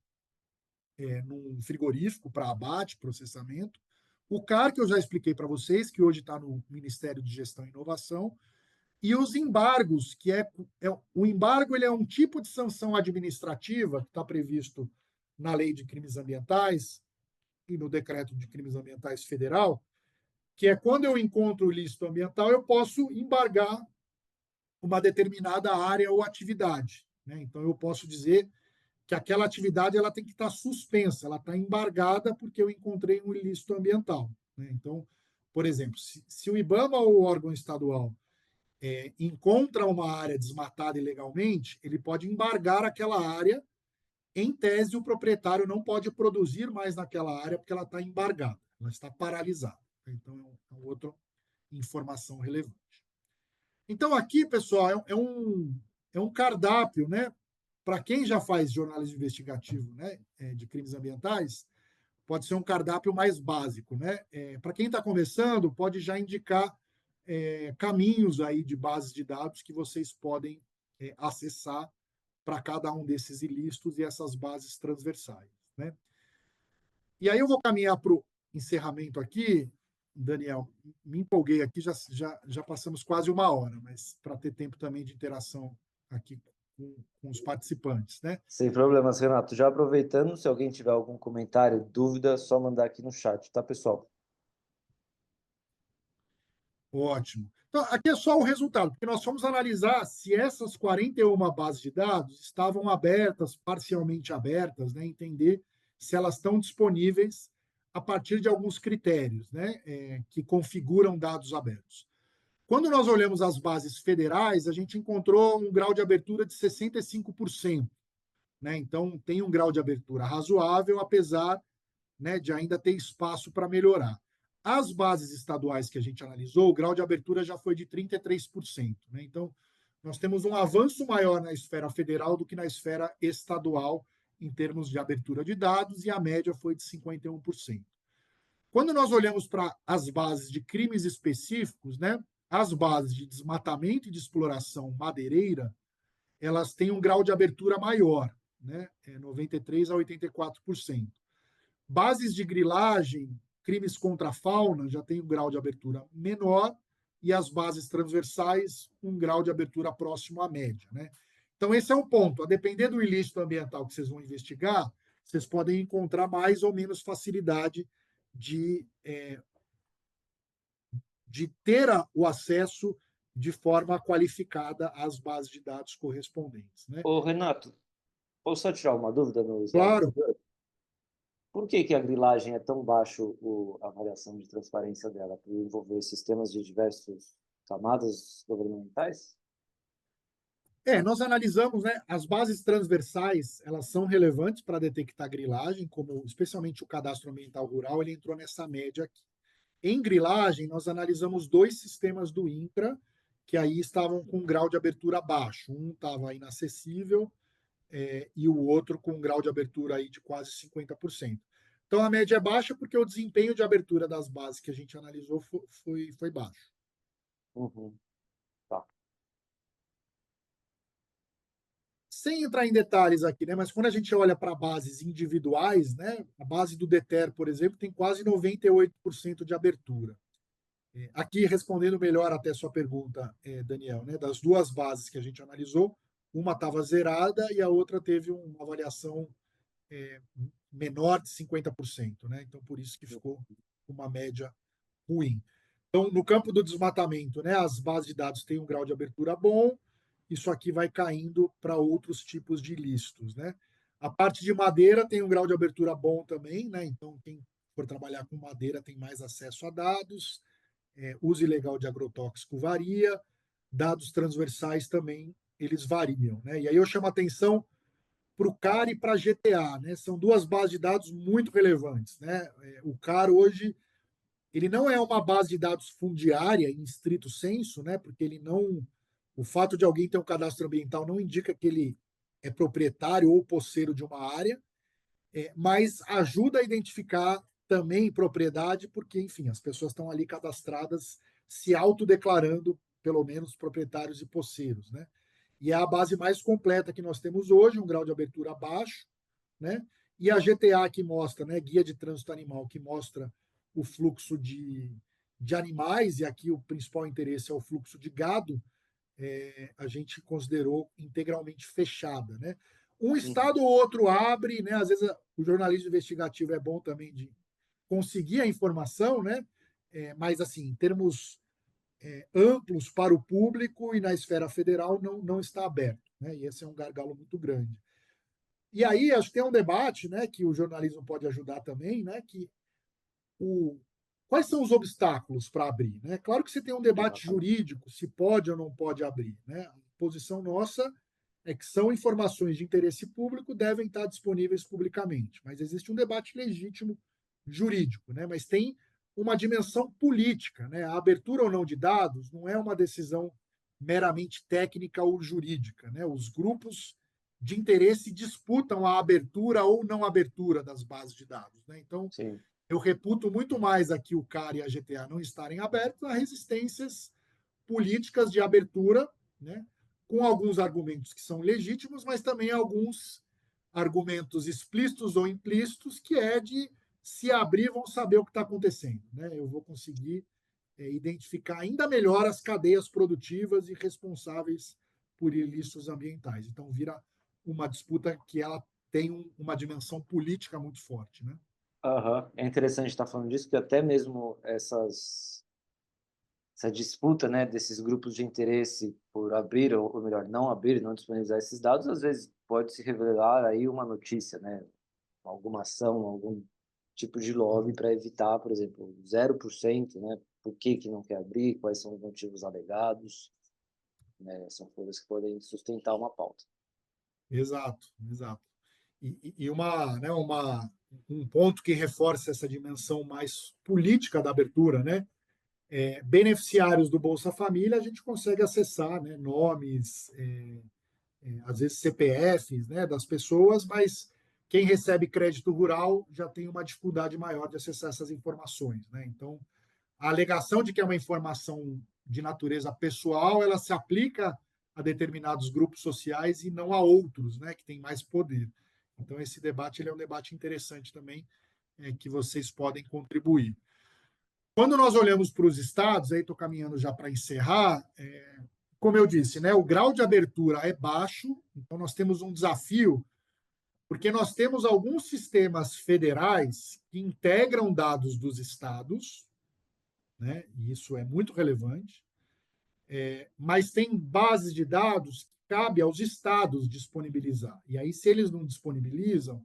num frigorífico para abate, processamento. O CAR, que eu já expliquei para vocês, que hoje está no Ministério de Gestão e Inovação, e os embargos, que o embargo ele é um tipo de sanção administrativa que está previsto na Lei de Crimes Ambientais e no Decreto de Crimes Ambientais Federal, que é quando eu encontro o ilícito ambiental, eu posso embargar uma determinada área ou atividade, né? Então, eu posso dizer que aquela atividade ela tem que estar suspensa, ela está embargada porque eu encontrei um ilícito ambiental, né? Então, por exemplo, se o IBAMA ou o órgão estadual encontra uma área desmatada ilegalmente, ele pode embargar aquela área. Em tese, o proprietário não pode produzir mais naquela área porque ela está embargada, ela está paralisada. Então, é outra informação relevante. Então, aqui, pessoal, é um cardápio, né? Para quem já faz jornalismo investigativo, né, de crimes ambientais, pode ser um cardápio mais básico, né? Para quem está começando, pode já indicar caminhos aí de bases de dados que vocês podem acessar para cada um desses ilícitos e essas bases transversais, né? E aí eu vou caminhar para o encerramento aqui, Daniel. Me empolguei aqui, já passamos quase uma hora, mas para ter tempo também de interação aqui com os participantes, né? Sem problemas, Renato. Já aproveitando, se alguém tiver algum comentário, dúvida, é só mandar aqui no chat, tá, pessoal? Ótimo. Então, aqui é só o resultado, porque nós fomos analisar se essas 41 bases de dados estavam abertas, parcialmente abertas, né? Entender se elas estão disponíveis a partir de alguns critérios, né? Que configuram dados abertos. Quando nós olhamos as bases federais, a gente encontrou um grau de abertura de 65%, né? Então, tem um grau de abertura razoável, apesar, né, de ainda ter espaço para melhorar. As bases estaduais que a gente analisou, o grau de abertura já foi de 33%, né? Então, nós temos um avanço maior na esfera federal do que na esfera estadual em termos de abertura de dados, e a média foi de 51%. Quando nós olhamos para as bases de crimes específicos, né, as bases de desmatamento e de exploração madeireira, elas têm um grau de abertura maior, né, 93% a 84%. Bases de grilagem, crimes contra a fauna, já tem um grau de abertura menor, e as bases transversais, um grau de abertura próximo à média, né? Então, esse é um ponto. A depender do ilícito ambiental que vocês vão investigar, vocês podem encontrar mais ou menos facilidade de ter o acesso de forma qualificada às bases de dados correspondentes, né? Ô, Renato, Posso só tirar uma dúvida no slide Claro. anterior? Por que que a grilagem é tão baixo a variação de transparência dela? Por envolver sistemas de diversas camadas governamentais? Nós analisamos, né, as bases transversais, elas são relevantes para detectar grilagem, como especialmente o cadastro ambiental rural, ele entrou nessa média aqui. Em grilagem, nós analisamos 2 sistemas do INCRA, que aí estavam com um grau de abertura baixo. Um estava inacessível, e o outro com um grau de abertura aí de quase 50%. Então, a média é baixa porque o desempenho de abertura das bases que a gente analisou foi baixo. Uhum. Tá. Sem entrar em detalhes aqui, né, mas quando a gente olha para bases individuais, né, a base do DETER, por exemplo, tem quase 98% de abertura. Aqui, respondendo melhor até sua pergunta, Daniel, né, das 2 bases que a gente analisou, uma estava zerada e a outra teve uma variação menor de 50%, né? Então, por isso que ficou uma média ruim. Então, no campo do desmatamento, né, as bases de dados têm um grau de abertura bom, isso aqui vai caindo para outros tipos de ilícitos, né? A parte de madeira tem um grau de abertura bom também, né? Então, quem for trabalhar com madeira tem mais acesso a dados, uso ilegal de agrotóxico varia, dados transversais também, eles variam, né? E aí eu chamo a atenção para o CAR e para a GTA, né? São 2 bases de dados muito relevantes, né? O CAR hoje ele não é uma base de dados fundiária em estrito senso, né? Porque ele não, o fato de alguém ter um cadastro ambiental não indica que ele é proprietário ou posseiro de uma área, mas ajuda a identificar também propriedade, porque, enfim, as pessoas estão ali cadastradas se autodeclarando, pelo menos, proprietários e posseiros, né? E é a base mais completa que nós temos hoje, um grau de abertura baixo, né? E a GTA que mostra, né, Guia de Trânsito Animal, que mostra o fluxo de animais, e aqui o principal interesse é o fluxo de gado, a gente considerou integralmente fechada, né? Um Uhum. estado ou outro abre, né? Às vezes o jornalismo investigativo é bom também de conseguir a informação, né? Mas assim, em termos amplos para o público e na esfera federal não está aberto, né? E esse é um gargalo muito grande. E aí acho que tem um debate, né? Que o jornalismo pode ajudar também, né? Que o quais são os obstáculos para abrir, né? Claro que você tem um debate Exatamente. jurídico, se pode ou não pode abrir, né? A posição nossa é que são informações de interesse público, devem estar disponíveis publicamente, mas existe um debate legítimo jurídico, né? Mas tem uma dimensão política, né? A abertura ou não de dados não é uma decisão meramente técnica ou jurídica, né? Os grupos de interesse disputam a abertura ou não abertura das bases de dados, né? Então, Sim. eu reputo muito mais aqui o CAR e a GTA não estarem abertos a resistências políticas de abertura, né, com alguns argumentos que são legítimos, mas também alguns argumentos explícitos ou implícitos, que é de se abrir, vão saber o que está acontecendo. Né? Eu vou conseguir identificar ainda melhor as cadeias produtivas e responsáveis por ilícitos ambientais. Então, vira uma disputa que ela tem uma dimensão política muito forte. Né? Aham. É interessante estar falando disso, porque até mesmo essa disputa, né, desses grupos de interesse por abrir, ou melhor, não abrir, não disponibilizar esses dados, às vezes pode se revelar aí uma notícia, né, alguma ação, algum tipo de lobby para evitar, por exemplo, 0%, né, por que que não quer abrir, quais são os motivos alegados, né, são coisas que podem sustentar uma pauta. Exato, exato. E um ponto que reforça essa dimensão mais política da abertura, né? Beneficiários do Bolsa Família, a gente consegue acessar, né, nomes, às vezes CPFs, né, das pessoas, mas quem recebe crédito rural já tem uma dificuldade maior de acessar essas informações. Né? Então, a alegação de que é uma informação de natureza pessoal, ela se aplica a determinados grupos sociais e não a outros, né, que têm mais poder. Então, esse debate ele é um debate interessante também, que vocês podem contribuir. Quando nós olhamos para os estados, aí estou caminhando já para encerrar, como eu disse, né, o grau de abertura é baixo, então nós temos um desafio, porque nós temos alguns sistemas federais que integram dados dos estados, né, e isso é muito relevante, mas tem bases de dados cabe aos estados disponibilizar. E aí, se eles não disponibilizam,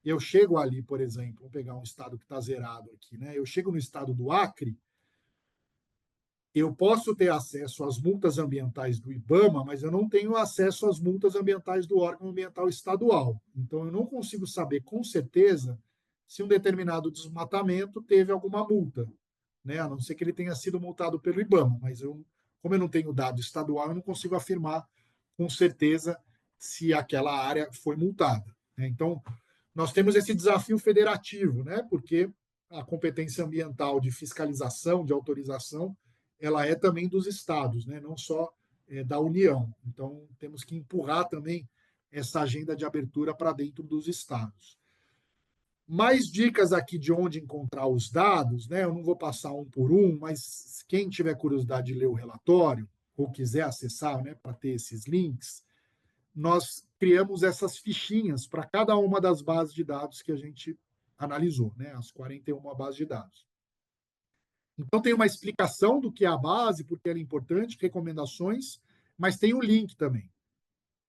eu chego ali, por exemplo, vou pegar um estado que está zerado aqui, né? Eu chego no estado do Acre, eu posso ter acesso às multas ambientais do IBAMA, mas eu não tenho acesso às multas ambientais do órgão ambiental estadual. Então, eu não consigo saber com certeza se um determinado desmatamento teve alguma multa, né? A não ser que ele tenha sido multado pelo IBAMA, mas como eu não tenho dado estadual, eu não consigo afirmar com certeza se aquela área foi multada, né? Então, nós temos esse desafio federativo, né? Porque a competência ambiental de fiscalização, de autorização, ela é também dos estados, né? Não só da União. Então, temos que empurrar também essa agenda de abertura para dentro dos estados. Mais dicas aqui de onde encontrar os dados, né? Eu não vou passar um por um, mas quem tiver curiosidade de ler o relatório ou quiser acessar, né, para ter esses links, nós criamos essas fichinhas para cada uma das bases de dados que a gente analisou, né? As 41 bases de dados. Então, tem uma explicação do que é a base, porque ela é importante, recomendações, mas tem o link também,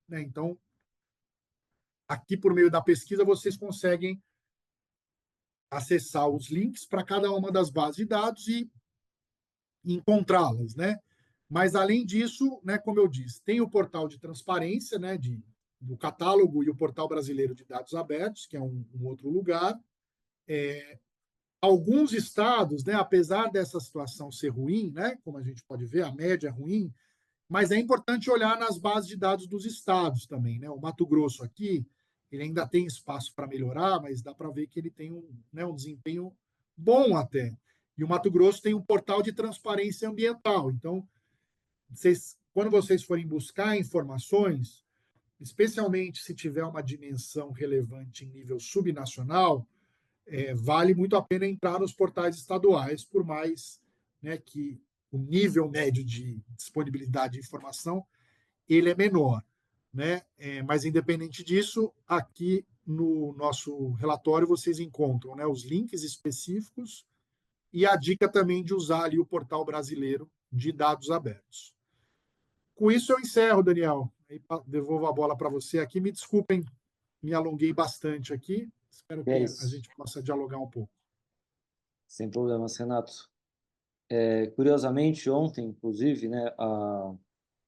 né? Então, aqui por meio da pesquisa, vocês conseguem acessar os links para cada uma das bases de dados e encontrá-las, né? Mas, além disso, né, como eu disse, tem o portal de transparência, né, do catálogo e o portal brasileiro de dados abertos, que é um outro lugar. Alguns estados, né, apesar dessa situação ser ruim, né, como a gente pode ver, a média é ruim, mas é importante olhar nas bases de dados dos estados também, né? O Mato Grosso aqui, ele ainda tem espaço para melhorar, mas dá para ver que ele tem né, um desempenho bom até. E o Mato Grosso tem um portal de transparência ambiental. Então, quando vocês forem buscar informações, especialmente se tiver uma dimensão relevante em nível subnacional, vale muito a pena entrar nos portais estaduais, por mais, né, que o nível médio de disponibilidade de informação ele é menor, né? Mas independente disso, aqui no nosso relatório vocês encontram, né, os links específicos e a dica também de usar ali o portal brasileiro de dados abertos. Com isso eu encerro, Daniel. Aí devolvo a bola para você aqui. Me desculpem, me alonguei bastante aqui. Espero E é que a isso. gente possa dialogar um pouco. Sem problemas, Renato. Curiosamente, ontem, inclusive, né, a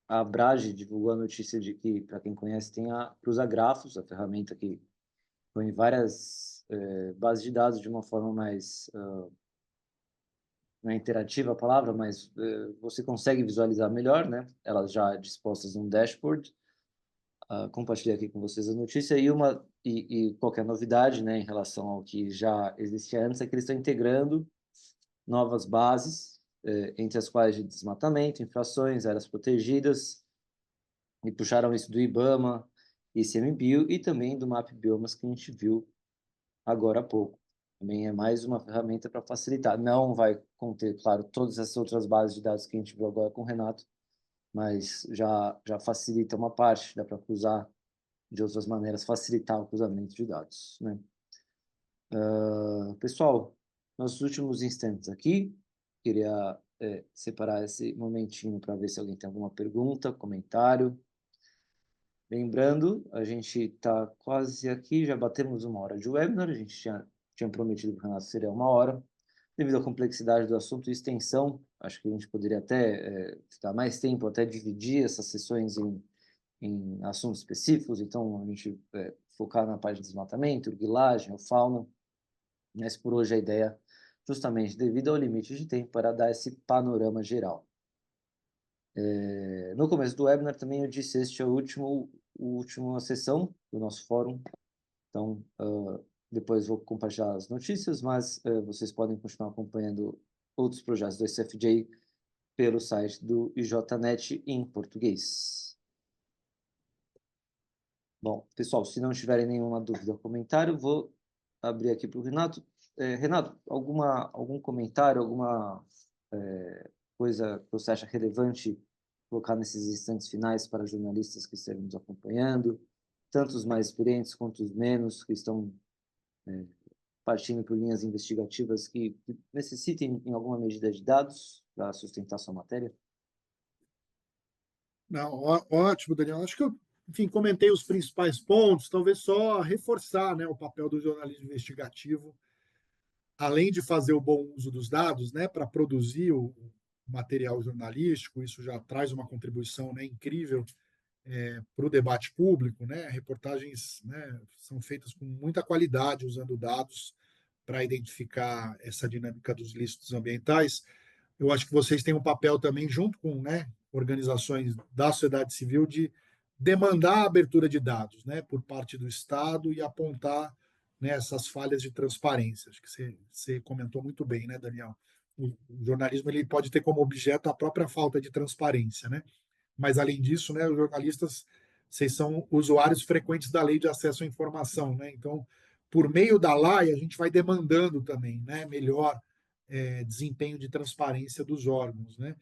Abrage divulgou a notícia de que, para quem conhece, tem a Cruzagrafos, a ferramenta que põe várias bases de dados de uma forma mais, não é interativa a palavra, mas você consegue visualizar melhor, né? Elas já dispostas num dashboard. Compartilhei aqui com vocês a notícia e qualquer novidade, né, em relação ao que já existia antes, é que eles estão integrando novas bases, entre as quais de desmatamento, infrações, áreas protegidas, e puxaram isso do IBAMA, ICMBio e também do Map Biomas que a gente viu agora há pouco. Também é mais uma ferramenta para facilitar. Não vai conter, claro, todas essas outras bases de dados que a gente viu agora com o Renato, mas já facilita uma parte, dá para cruzar de outras maneiras, facilitar o cruzamento de dados, né? Pessoal, nos últimos instantes aqui, queria separar esse momentinho para ver se alguém tem alguma pergunta, comentário. Lembrando, a gente está quase aqui, já batemos 1 hora de webinar, a gente tinha prometido que o Renato seria 1 hora. Devido à complexidade do assunto e extensão, acho que a gente poderia até ficar mais tempo, até dividir essas sessões em assuntos específicos, então a gente focar na parte de desmatamento, grilagem, ou fauna, mas por hoje a ideia, justamente devido ao limite de tempo, para dar esse panorama geral. No começo do webinar também eu disse este é a última sessão do nosso fórum, então depois vou compartilhar as notícias, mas vocês podem continuar acompanhando outros projetos do SFJ pelo site do IJNet em português. Bom, pessoal, se não tiverem nenhuma dúvida ou comentário, vou abrir aqui para o Renato. Renato, algum comentário, alguma coisa que você acha relevante colocar nesses instantes finais para jornalistas que estejam nos acompanhando, tanto os mais experientes quanto os menos, que estão partindo por linhas investigativas que necessitem, em alguma medida, de dados para sustentar sua matéria? Não, ótimo, Daniel. Acho que eu, enfim, comentei os principais pontos, talvez só reforçar, né, o papel do jornalismo investigativo, além de fazer o bom uso dos dados, né, para produzir o material jornalístico, isso já traz uma contribuição, né, incrível para o debate público, né? Reportagens, né, são feitas com muita qualidade, usando dados para identificar essa dinâmica dos ilícitos ambientais. Eu acho que vocês têm um papel também, junto com, né, organizações da sociedade civil, de demandar a abertura de dados, né, por parte do Estado e apontar, né, essas falhas de transparência. Acho que você comentou muito bem, né, Daniel? O jornalismo ele pode ter como objeto a própria falta de transparência, né? Mas, além disso, né, os jornalistas, vocês são usuários frequentes da lei de acesso à informação, né? Então, por meio da lei, a gente vai demandando também, né, melhor desempenho de transparência dos órgãos, né?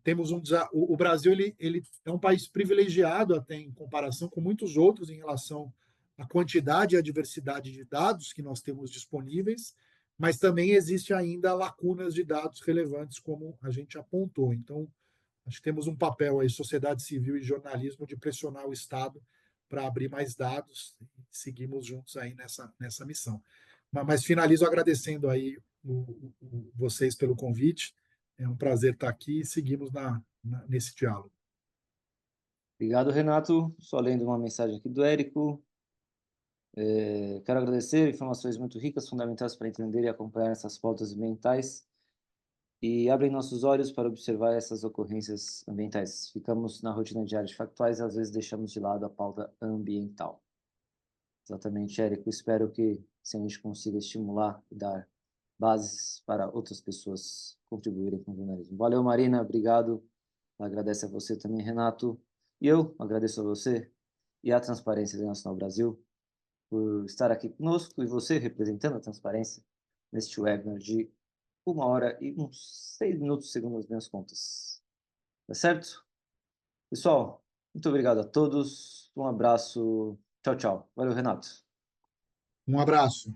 Temos o Brasil ele é um país privilegiado até em comparação com muitos outros em relação à quantidade e à diversidade de dados que nós temos disponíveis, mas também existe ainda lacunas de dados relevantes, como a gente apontou. Então, acho que temos um papel aí, sociedade civil e jornalismo, de pressionar o Estado para abrir mais dados e seguimos juntos aí nessa missão. Mas finalizo agradecendo aí vocês pelo convite. É um prazer estar aqui e seguimos nesse diálogo. Obrigado, Renato. Só lendo uma mensagem aqui do Érico. Quero agradecer informações muito ricas, fundamentais para entender e acompanhar essas pautas ambientais e abrem nossos olhos para observar essas ocorrências ambientais. Ficamos na rotina diária de factuais e às vezes deixamos de lado a pauta ambiental. Exatamente, Érico. Espero que a gente consiga estimular e dar bases para outras pessoas contribuírem com o jornalismo. Valeu, Marina. Obrigado. Agradece a você também, Renato. E eu agradeço a você e à Transparência Internacional Brasil por estar aqui conosco e você representando a transparência neste webinar de 1 hora e uns 6 minutos, segundo as minhas contas. Tá certo? Pessoal, muito obrigado a todos. Um abraço. Tchau, tchau. Valeu, Renato. Um abraço.